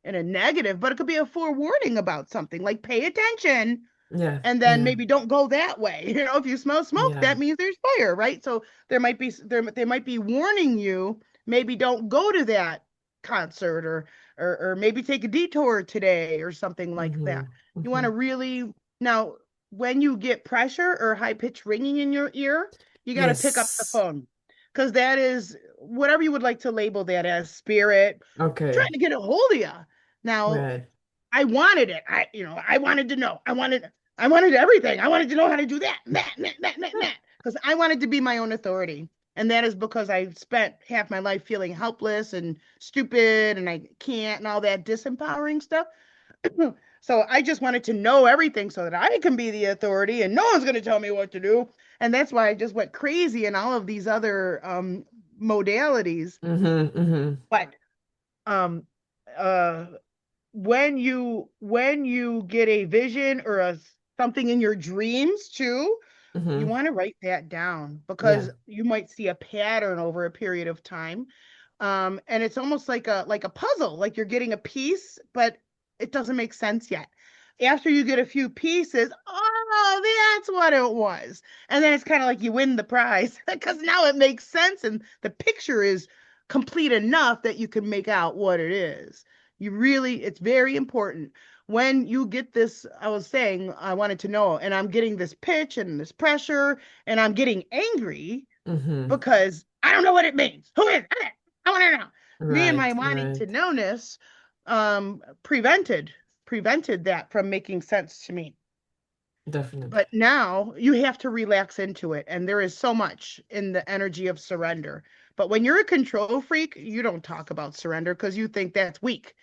in a negative, but it could be a forewarning about something, like pay attention, Yeah, and then yeah, maybe don't go that way. If you smell smoke, yeah. that means there's fire, right? So there might be they might be warning you, maybe don't go to that concert, or maybe take a detour today or something like Mm-hmm. that. You want Mm-hmm. to really now when you get pressure or high pitched ringing in your ear, you got to pick up the Yes. phone because that is whatever you would like to label that as spirit trying Okay. to get a hold of you. Now, Right. I wanted it. I wanted to know. I wanted everything. I wanted to know how to do that, that. Because I wanted to be my own authority. And that is because I spent half my life feeling helpless and stupid and I can't and all that disempowering stuff. So I just wanted to know everything so that I can be the authority and no one's going to tell me what to do. And that's why I just went crazy in all of these other modalities. Mm-hmm. Mm-hmm. But um, uh, when you get a vision or something in your dreams too, you Mm-hmm. want to write that down Yeah. because you might see a pattern over a period of time. And it's almost like a puzzle, like you're getting a piece, but it doesn't make sense yet. After you get a few pieces, oh, that's what it was. And then it's kind of like you win the prize because now it makes sense and the picture is complete enough that you can make out what it is. It's very important when you get this. I was saying, I wanted to know, and I'm getting this pitch and this pressure, and I'm getting angry Mm-hmm. because I don't know what it means. Who is it? I want to know. Me and Right. my wanting to Right. knownness prevented that from making sense to me. Definitely. But now you have to relax into it, and there is so much in the energy of surrender. But when you're a control freak, you don't talk about surrender because you think that's weak.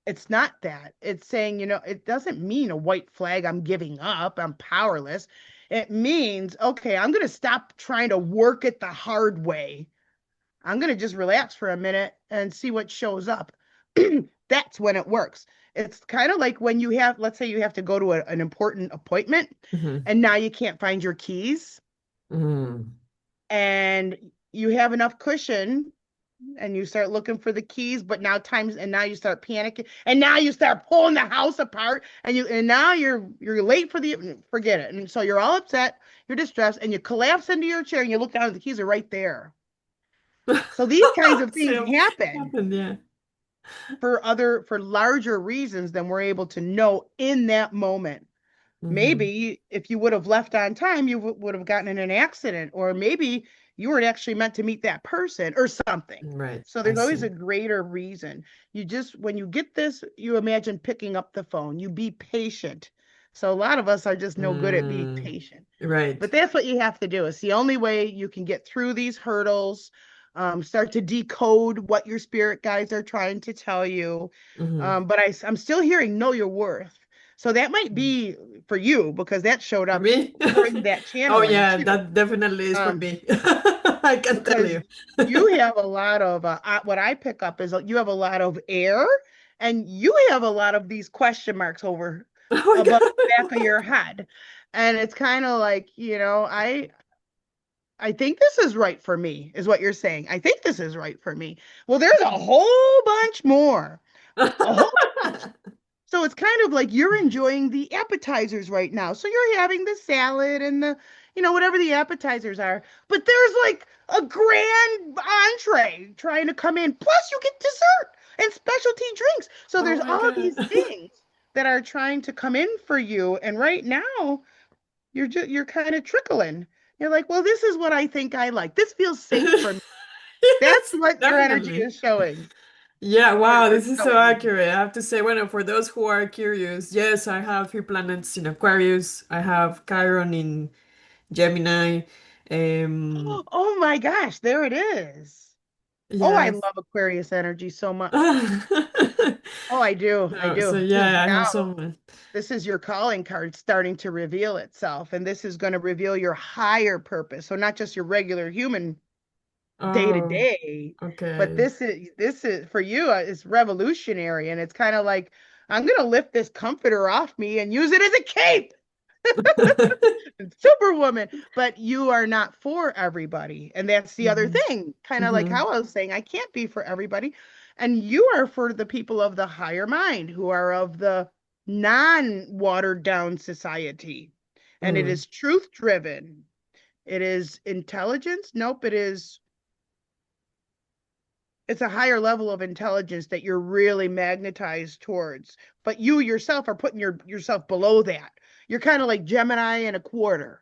It's not that. It's saying, it doesn't mean a white flag, I'm giving up, I'm powerless. It means, okay, I'm going to stop trying to work it the hard way. I'm going to just relax for a minute and see what shows up. That's when it works. It's kind of like when let's say you have to go to an important appointment Mm-hmm. and now you can't find your keys Mm-hmm. and you have enough cushion and you start looking for the keys, but now you start panicking and now you start pulling the house apart and now you're late for the forget it. And so you're all upset, you're distressed, and you collapse into your chair and you look down and the keys are right there. So these kinds of things So happen happened, yeah. for larger reasons than we're able to know in that moment. Mm-hmm. Maybe if you would have left on time, you would have gotten in an accident, or maybe you weren't actually meant to meet that person or something. Right. So I there's always see. a greater reason. When you get this, you imagine picking up the phone, you be patient. So a lot of us are just no good at being Mm, patient. right. But that's what you have to do. It's the only way you can get through these hurdles, start to decode what your spirit guides are trying to tell you. Mm-hmm. But I'm still hearing know your worth. So that might be for you because that showed For up me? during that Oh channeling yeah, too. that definitely is for Um, me. I can tell because you. you have a lot of what I pick up is you have a lot of air and you have a lot of these question marks over Oh my above the back of God. your head. And it's kind of like, I think this is right for me, is what you're saying. I think this is right for me. Well, there's a whole bunch more. A whole bunch. So it's kind of like you're enjoying the appetizers right now. So you're having the salad and whatever the appetizers are. But there's like a grand entree trying to come in. Plus, you get dessert and specialty drinks. So Oh there's my all these God. things that are trying to come in for you. And right now, you're kind of trickling. You're like, well, this is what I think I like. This feels safe for me. That's Yes, what your energy definitely. is showing Yeah, wow, or this is so telling me. accurate. I have to say, well, for those who are curious, yes, I have 3 planets in Aquarius. I have Chiron in Gemini. Um, Oh my gosh, there it is. Oh, I yes. love Aquarius energy so much. So, Oh, I do. I so do. Because yeah, I have now someone. this is your calling card starting to reveal itself. And this is going to reveal your higher purpose. So not just your regular human day to Oh, day, but okay. this is for you, it's revolutionary. And it's kind of like, I'm going to lift this comforter off me and use it as a cape. Superwoman, but you are not for everybody. And that's the other Mhm. thing, kind of like Mhm. how I was saying, I can't be for everybody. And you are for the people of the higher mind who are of the non watered down society. And it Mm. is truth driven. It is intelligence. Nope, it is it's a higher level of intelligence that you're really magnetized towards. But you yourself are putting yourself below that. You're kind of like Gemini and a quarter.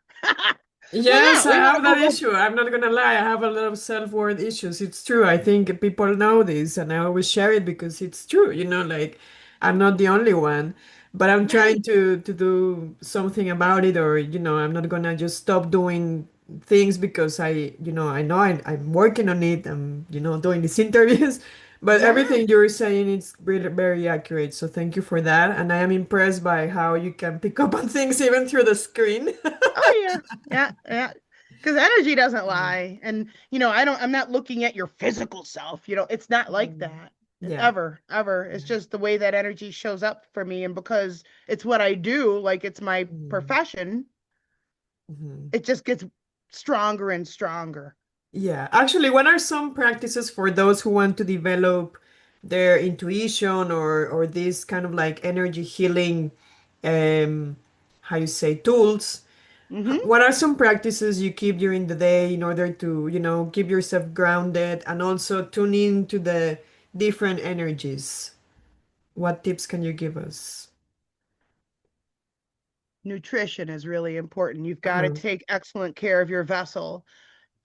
We're Yes, not. I We want have to that move up. issue. I'm not gonna lie. I have a lot of self-worth issues. It's true. I think people know this, and I always share it because it's true. Like I'm not the only one, but I'm Right. trying to do something about it, or I'm not gonna just stop doing things because I know I'm working on it. I'm doing these interviews, but Yeah. everything you're saying is really very accurate. So thank you for that, and I am impressed by how you can pick up on things even through the screen. Oh yeah. Yeah. Yeah. Because energy doesn't lie. And I'm not looking at your physical self. It's not like Mhm. that. Yeah. Ever, ever. It's just the way that energy shows up for me. And because it's what I do, like it's my Mhm. profession, Mhm. it just gets stronger and stronger. Yeah. Actually, what are some practices for those who want to develop their intuition or this kind of like energy healing, um, how you say, tools? Hmm. What are some practices you keep during the day in order to, keep yourself grounded and also tune in to the different energies? What tips can you give us? Nutrition is really important. You've got to Uh-huh. take excellent care of your vessel,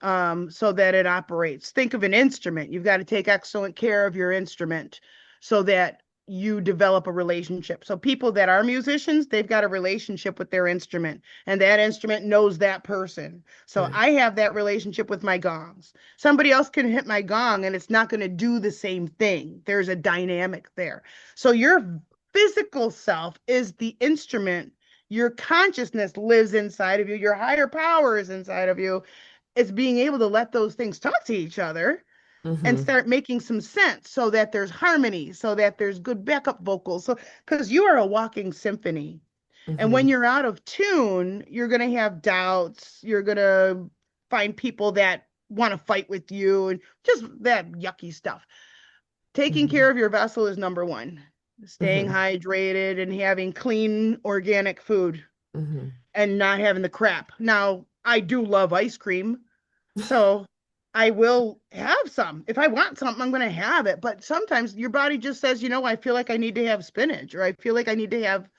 so that it operates. Think of an instrument. You've got to take excellent care of your instrument so that you develop a relationship. So people that are musicians, they've got a relationship with their instrument, and that instrument knows that person. So Right. I have that relationship with my gongs. Somebody else can hit my gong and it's not going to do the same thing. There's a dynamic there. So your physical self is the instrument. Your consciousness lives inside of you. Your higher power is inside of you. It's being able to let those things talk to each other and Mm-hmm. start making some sense so that there's harmony, so that there's good backup vocals. So, because you are a walking symphony. And Mm-hmm. when you're out of tune, you're going to have doubts. You're going to find people that want to fight with you and just that yucky stuff. Taking Mm-hmm. care of your vessel is number one. Staying Mm-hmm. hydrated and having clean organic food Mm-hmm. and not having the crap. Now, I do love ice cream. So I will have some. If I want something, I'm going to have it. But sometimes your body just says, I feel like I need to have spinach, or I feel like I need to have,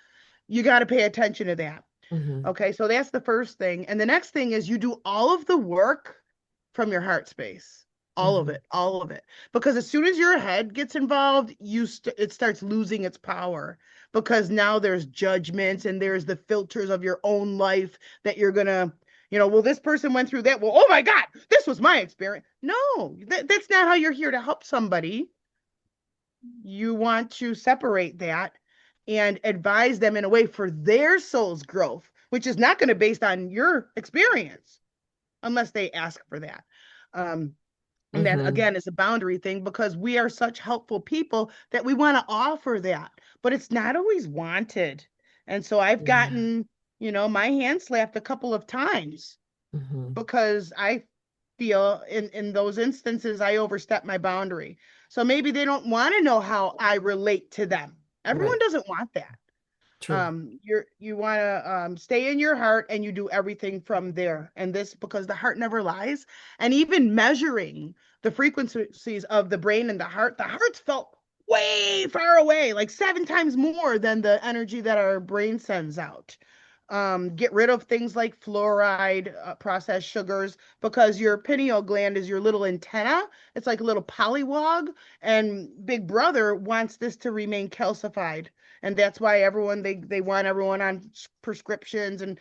you got to pay attention to that. Mm-hmm. Okay. So that's the first thing. And the next thing is you do all of the work from your heart space. All of Mm-hmm. it, all of it. Because as soon as your head gets involved, it starts losing its power because now there's judgments and there's the filters of your own life that you're gonna, well, this person went through that. Well, oh my God, this was my experience. No, that's not how you're here to help somebody. You want to separate that and advise them in a way for their soul's growth, which is not going to be based on your experience unless they ask for that. Um, and that Mm-hmm. again is a boundary thing because we are such helpful people that we want to offer that, but it's not always wanted. And so I've Yeah. gotten, my hand slapped a couple of times Mm-hmm. because I feel in those instances I overstep my boundary. So maybe they don't want to know how I relate to them. Everyone Right. doesn't want that. True. You want to stay in your heart and you do everything from there. And this because the heart never lies. And even measuring the frequencies of the brain and the heart's felt way far away, like 7 times more than the energy that our brain sends out. Get rid of things like fluoride, processed sugars, because your pineal gland is your little antenna. It's like a little polywog, and Big Brother wants this to remain calcified, and that's why they want everyone on prescriptions and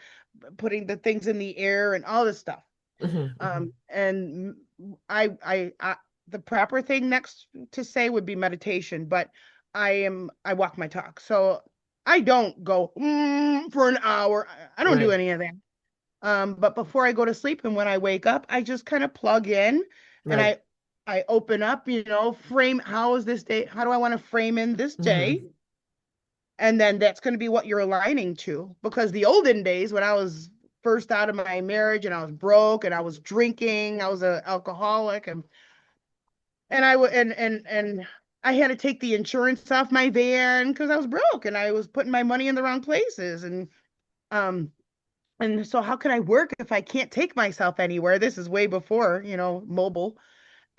putting the things in the air and all this stuff. Mm-hmm. Mm-hmm. And I the proper thing next to say would be meditation, but I walk my talk, so I don't go for an hour. I don't do Right. any of that. But before I go to sleep and when I wake up, I just kind of plug in and Right. I open up, frame how is this day? How do I want to frame in this day? Mm-hmm. And then that's going to be what you're aligning to. Because the olden days, when I was first out of my marriage and I was broke and I was drinking, I was an alcoholic, and I would and I had to take the insurance off my van because I was broke and I was putting my money in the wrong places. Um and so how can I work if I can't take myself anywhere? This is way before, mobile.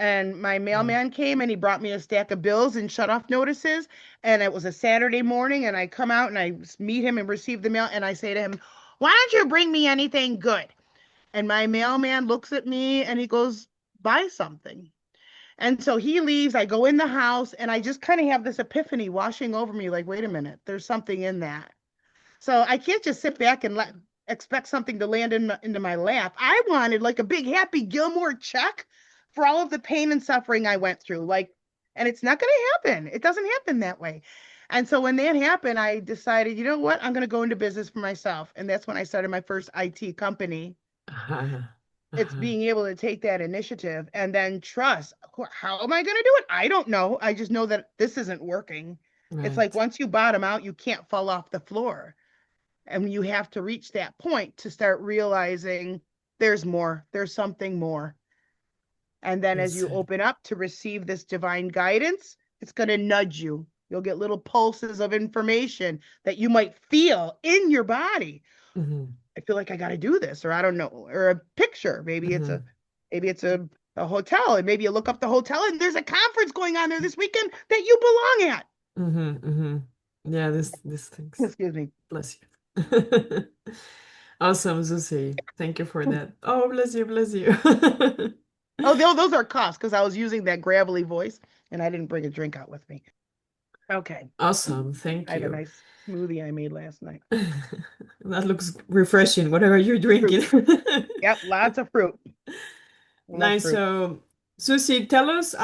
And my Mm. mailman came and he brought me a stack of bills and shut off notices. And it was a Saturday morning. And I come out and I meet him and receive the mail. And I say to him, "Why don't you bring me anything good?" And my mailman looks at me and he goes, "Buy something." And so he leaves. I go in the house and I just kind of have this epiphany washing over me like, wait a minute, there's something in that. So I can't just sit back and expect something to land into my lap. I wanted like a big Happy Gilmore check for all of the pain and suffering I went through. Like, and it's not going to happen. It doesn't happen that way. And so when that happened, I decided, you know what? I'm going to go into business for myself. And that's when I started my first IT company. Uh-huh. It's Uh-huh. being able to take that initiative and then trust. How am I going to do it? I don't know. I just know that this isn't working. It's like Right. once you bottom out, you can't fall off the floor. And you have to reach that point to start realizing there's more, there's something more. And then as Yes. you open up to receive this divine guidance, it's going to nudge you. You'll get little pulses of information that you might feel in your body. Mm-hmm. I feel like I got to do this, or I don't know, or a picture. Mm-hmm. Maybe it's a hotel, and maybe you look up the hotel and there's a conference going on there this weekend that you belong at. Mm-hmm. Mm-hmm. Yeah, this things. Excuse me. Bless you. Awesome, Susie. Thank you for that. Oh, bless you, bless you. Oh, those are costs because I was using that gravelly voice and I didn't bring a drink out with me. Okay. Awesome, I thank have a you. nice smoothie I made last night. That looks refreshing, whatever you're drinking. Fruit. Yep, lots of fruit. I love Nice. fruit. So, Susie, tell us,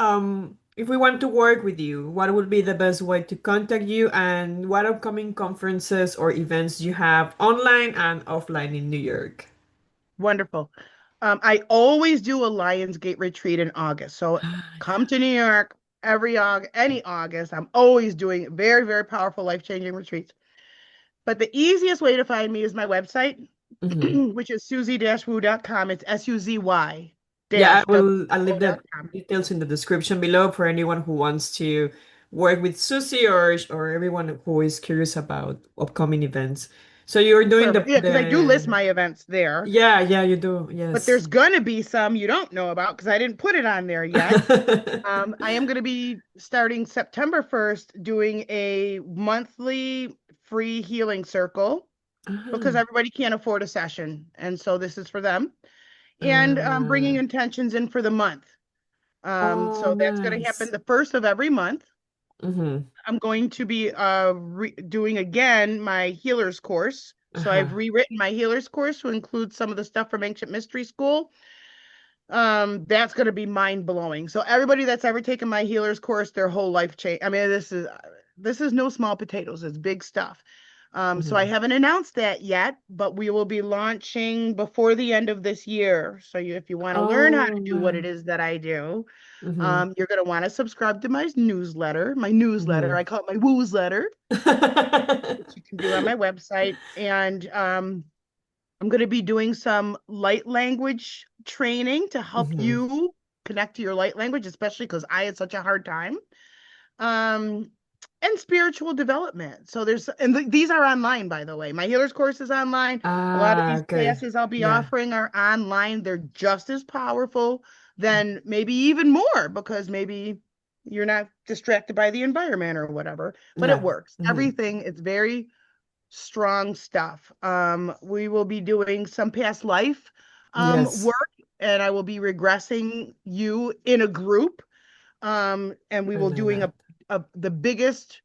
if we want to work with you, what would be the best way to contact you and what upcoming conferences or events you have online and offline in New York? Wonderful. I always do a Lionsgate retreat in August. So Ah, come to New York every August, any August. I'm always doing very, very powerful, life-changing retreats. But the easiest way to find me is my website, yeah. which is suzy-woo.com. It's SUZY Yeah, dash W I'll leave O dot the com. details in the description below for anyone who wants to work with Susie or everyone who is curious about upcoming events. So you're doing Perfect. Yeah, because I do list the my events there, yeah, yeah, you do. but Yes. there's gonna be some you don't know about because I didn't put it on there yet. I am going to be starting September 1st doing a monthly free healing circle because Ah, everybody can't afford a session. And so this is for them. And bringing uh, intentions in for the month. oh, So that's going to happen nice. the first of every month. Mm-hmm. I'm going to be doing again my healer's course. So I've Uh-huh. rewritten my healer's course to include some of the stuff from Ancient Mystery School. That's going to be mind blowing. So everybody that's ever taken my healer's course, their whole life change. I mean, this is no small potatoes. It's big stuff. So I Mm-hmm. haven't announced that yet, but we will be launching before the end of this year. So if you want to learn how to Oh, do what it wow. is that I do, Mm-hmm. you're going to want to subscribe to my newsletter. My newsletter, Mm-hmm. I call it my woosletter, which you can do on my website. And I'm going to be doing some light language training to help Mm-hmm. you connect to your light language, especially because I had such a hard time. Um, and spiritual development. So these are online, by the way. My healer's course is online. A lot of Ah, these okay. classes I'll be Yeah. offering are online. They're just as powerful, then maybe even more because maybe you're not distracted by the environment or whatever, but it Yeah. works. Mm-hmm. Everything, it's very strong stuff. We will be doing some past life Yes. work, and I will be regressing you in a group. And we I will love doing that. the biggest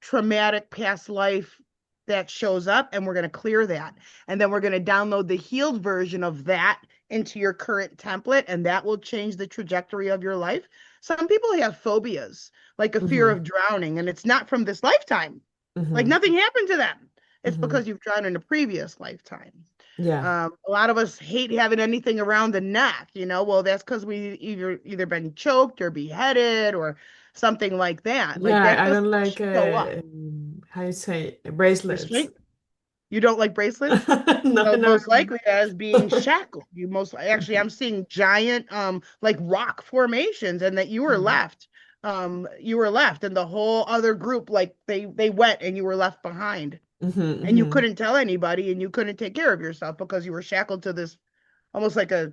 traumatic past life that shows up, and we're going to clear that. And then we're going to download the healed version of that into your current template, and that will change the trajectory of your life. Some people have phobias, like a fear Mm-hmm. of drowning, and it's not from this lifetime. Like Mm-hmm. nothing happened to them. It's Mm-hmm. because you've drowned in a previous lifetime. Yeah. A lot of us hate having anything around the neck, Well, that's because we either been choked or beheaded or something like that. Like Yeah, that I doesn't don't like show up. how you say bracelets. Restraint. You don't like bracelets? No, Well, no. most likely that is being shackled. You most actually, I'm seeing giant, like rock formations, and that you were Mhm. left. You were left, and the whole other group, like they went, and you were left behind. Mhm, And you mhm. couldn't tell anybody and you couldn't take care of yourself because you were shackled to this almost like a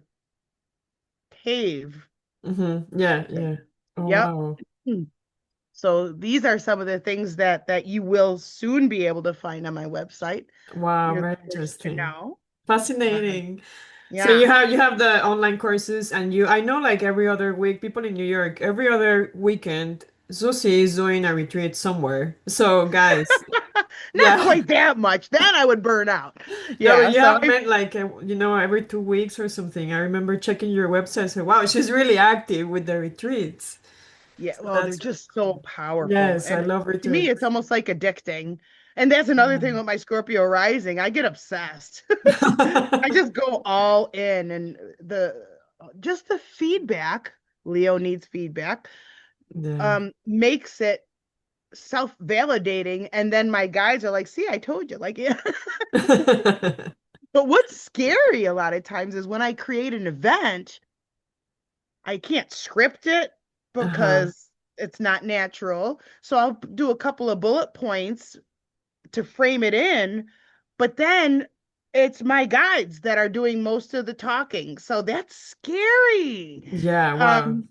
cave. Yeah, yeah. Oh, Yep. wow. Hmm. So these are some of the things that you will soon be able to find on my website. Wow, You're the very first to interesting. know. Fascinating. So Yeah. you have the online courses and you I know like every other week, people in New York, every other weekend, Susie is doing a retreat somewhere. So guys, Not yeah. quite that much. Then I would burn out. No, but Yeah. you So have met like every 2 weeks or something. I remember checking your website and said, wow, she's really active with the retreats. yeah, So well, they're that's really just so cool. powerful. Yes, I And love to me, it's retreats. almost like addicting. And that's another thing with my Scorpio rising. I get obsessed. I just go all in and the just the feedback, Leo needs feedback, Yeah. makes it self-validating. And then my guides are like, see, I told you. Like, yeah. But what's scary a lot of times is when I create an event, I can't script it Uh-huh. because it's not natural. So I'll do a couple of bullet points to frame it in, but then it's my guides that are doing most of the talking. So that's scary. Yeah, wow. Um,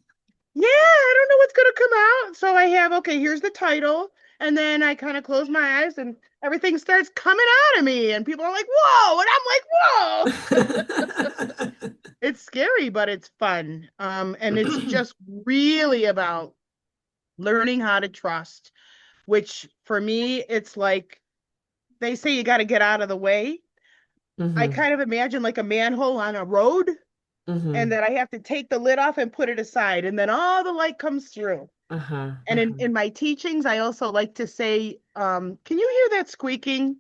yeah, I don't know what's going to come out. So I have, okay, here's the title. And then I kind of close my eyes and everything starts coming out of me. And people are like, whoa. And I'm like, whoa. It's scary, but it's fun. And it's just really about learning how to trust, which for me, it's like they say you got to get out of the way. I Hmm. kind of imagine like a manhole on a road, and Hmm. that I have to take the lid off and put it aside, and then all the light comes through. Uh-huh. And Uh-huh. in my teachings, I also like to say, can you hear that squeaking?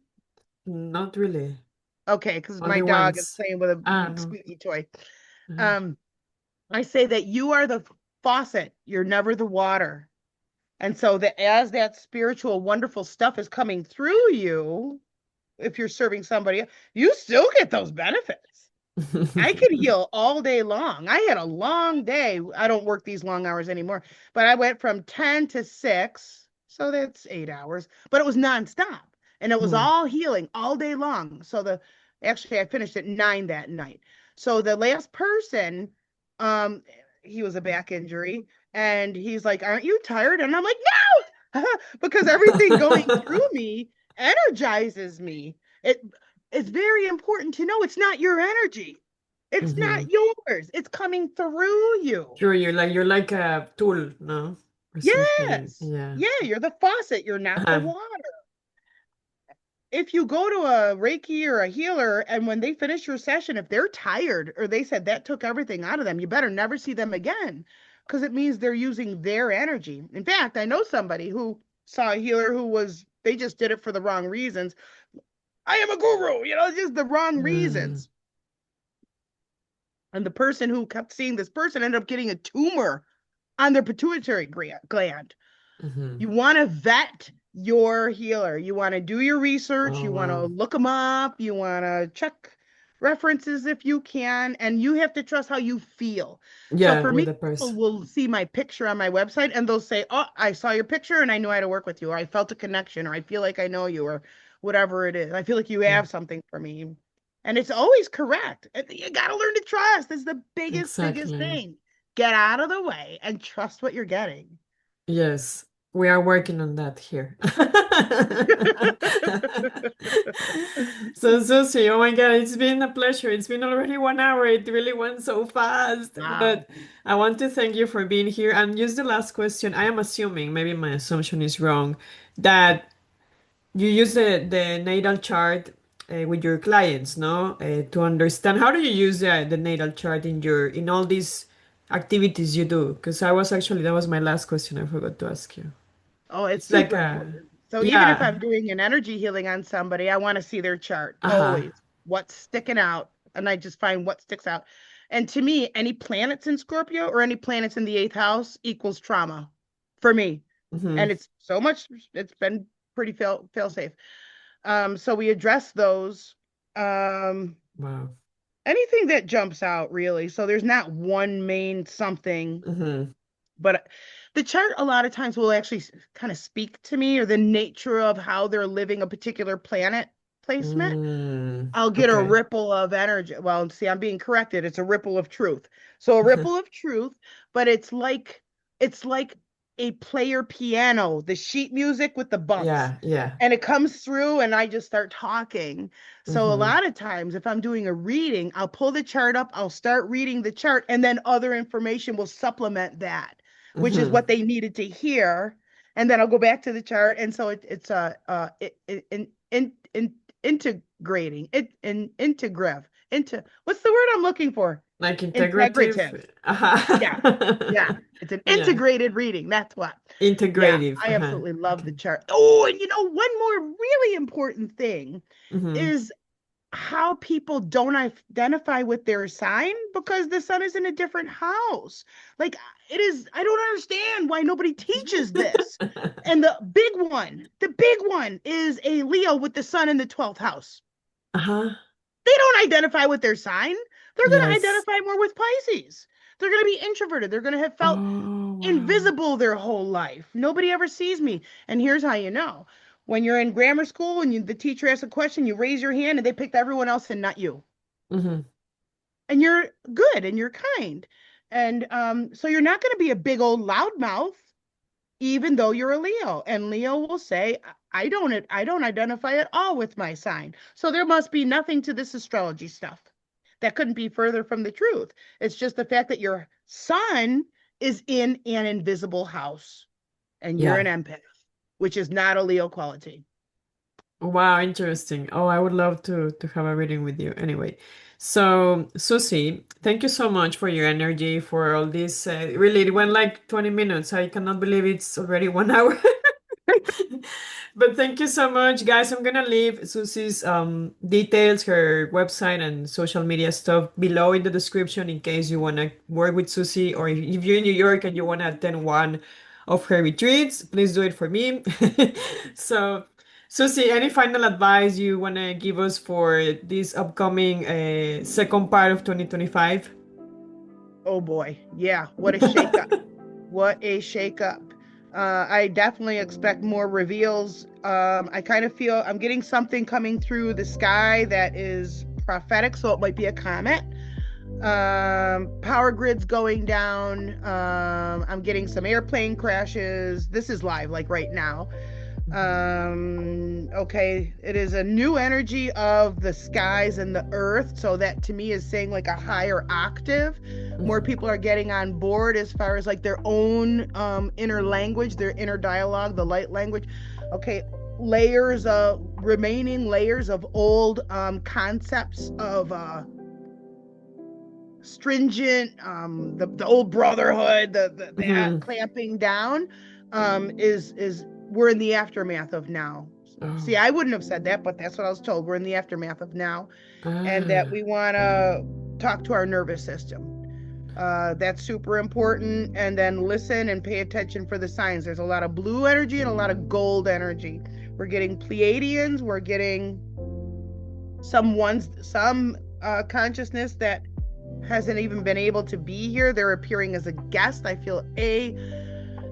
Not really. Okay, because my Only dog is once. playing with a Ah, no. squeaky toy. Uh-huh. Um, I say that you are the faucet, you're never the water. And so that as that spiritual, wonderful stuff is coming through you, if you're serving somebody, you still get those benefits. I could heal all day long. I had a long day. I don't work these long hours anymore, but I went from 10 to 6. So that's 8 hours, but it was nonstop and it was Hmm. all healing all day long. So actually I finished at 9 that night. So the last person, um, he was a back injury and he's like, aren't you tired? And I'm like, no, because everything going through me energizes me. It's very important to know it's not your energy. It's not Hmm. yours. It's coming through you. Sure, you're like a tool, no? Or something. Yes. Yeah. Yeah, you're the faucet. You're not the Uh-huh. water. If you go to a Reiki or a healer and when they finish your session, if they're tired or they said that took everything out of them, you better never see them again because it means they're using their energy. In fact, I know somebody who saw a healer who they just did it for the wrong reasons. I am a guru, just the wrong Mm. reasons. And the person who kept seeing this person ended up getting a tumor on their pituitary gland. Hmm. You want to vet your healer. You want to do your research. Oh, You want to wow. look them up. You want to check references if you can. And you have to trust how you feel. So Yeah, for with me, the people person. will see my picture on my website and they'll say, oh, I saw your picture and I knew how to work with you, or I felt a connection, or I feel like I know you, or whatever it is. I feel like you Yeah, have something for me. And it's always correct. And you got to learn to trust. It's the biggest exactly. thing. Get out of the way and trust what you're getting. Yes, we are working on that here. So, Susie, oh my God, it's been a pleasure. It's been already 1 hour. It really went so fast. Wow. But I want to thank you for being here. And just the last question. I am assuming, maybe my assumption is wrong, that you use the natal chart with your clients, no? To understand how do you use the natal chart in all these activities you do? Because that was my last question. I forgot to ask you. Oh, it's It's like super a, important. So even if yeah, I'm doing an energy healing on somebody, I want to see their chart uh-huh. always. What's sticking out? And I just find what sticks out. And to me, any planets in Scorpio or any planets in the eighth house equals trauma for me. Hmm. And it's been pretty fail safe. So we address those. Um, Wow. Anything that jumps out really. So there's not one main something, Hmm. but the chart a lot of times will actually kind of speak to me or the nature of how they're living a particular placement, I'll get a Okay. ripple of energy. Well, see, I'm being corrected. It's a ripple of truth. So a ripple of truth, but it's like a player piano, the sheet music with the bumps. Yeah, yeah. And it comes through and I just start talking. So a Mm-hmm. lot of times if I'm doing a reading, I'll pull the chart up, I'll start reading the chart, and then other information will supplement that, which is Mm-hmm. what they needed to hear. And then I'll go back to the chart. And so it's integrating it in integrative into what's the word I'm looking for? Like Integrative. integrative. Yeah. Yeah. It's an Yeah. integrated reading. That's what. Yeah, Integrative. I Uh-huh. absolutely love Okay. the chart. Oh, and one more really important thing Mm-hmm. is how people don't identify with their sign because the sun is in a different house. Like it is, I don't understand why nobody teaches this. And the big one is a Leo with the sun in the 12th house. Uh-huh. They don't identify with their sign. They're going to Yes. identify more with Pisces. They're going to be introverted. They're going to have felt Oh, wow. invisible their whole life. Nobody ever sees me. And here's how you know. When you're in grammar school and the teacher asks a question, you raise your hand and they picked everyone else and not you. Mm-hmm. And you're good and you're kind. And so you're not going to be a big old loudmouth, even though you're a Leo. And Leo will say, I don't identify at all with my sign. So there must be nothing to this astrology stuff. That couldn't be further from the truth. It's just the fact that your sun is in an invisible house and you're Yeah. an empath, which is not a Leo quality. Wow, interesting. Oh, I would love to have a reading with you. Anyway, so Susie, thank you so much for your energy for all this. Really, it went like 20 minutes. I cannot believe it's already 1 hour. But thank you so much, guys. I'm gonna leave Susie's details, her website and social media stuff below in the description in case you wanna work with Susie or if you're in New York and you wanna attend one of her retreats, please do it for me. So, Susie, any final advice you wanna give us for this upcoming second part of 2025? Oh boy. Yeah. What a shakeup. What a shakeup. I definitely expect more reveals. I kind of feel I'm getting something coming through the sky that is prophetic, so it might be a comet. Power grids going down. I'm getting some airplane crashes. This is live, like right now. Okay, it is a new energy of the skies and the earth, so that to me is saying like a higher octave. More people are getting on board as far as like their own inner language, their inner dialogue, the light language. Okay, layers of remaining layers of old concepts of stringent, the old brotherhood, the Mhm. clamping down, is we're in the aftermath of now. See, Oh. I wouldn't have said that, but that's what I was told. We're in the aftermath of now, and that Ah. we want to talk to our nervous system. That's super important. And then listen and pay attention for the signs. There's a lot of blue energy and a lot of gold energy. We're getting Pleiadians. We're getting some consciousness that hasn't even been able to be here. They're appearing as a guest. I feel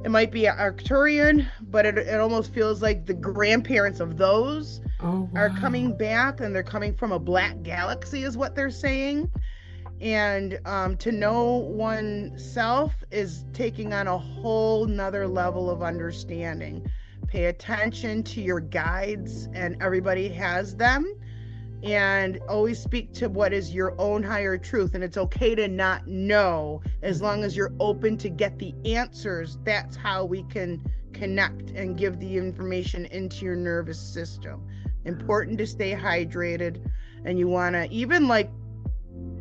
it might be Arcturian, but it almost feels like the grandparents of those Oh, are wow. coming back, and they're coming from a black galaxy, is what they're saying. And to know oneself is taking on a whole nother level of understanding. Pay attention to your guides, and everybody has them, and always speak to what is your own higher truth. And it's okay to not know as long as you're open to get the answers. That's how we can connect and give the information into your nervous system. Important to stay hydrated, and you want to even like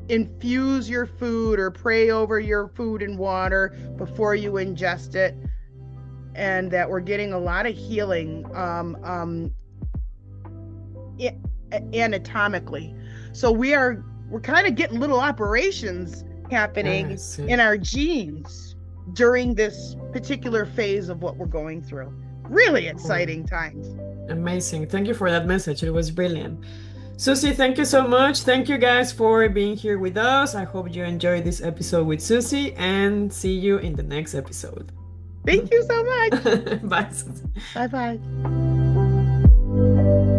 infuse your food or pray over your food and water before you ingest it. And that we're getting a lot of healing anatomically. So we're kind of getting little operations I happening see. in our genes during this particular phase of what we're going through. Really Oh, exciting times. amazing. Thank you for that message. It was brilliant. Susie, thank you so much. Thank you guys for being here with us. I hope you enjoyed this episode with Susie and see you in the next episode. Thank you so much. Bye, Susie. Bye bye.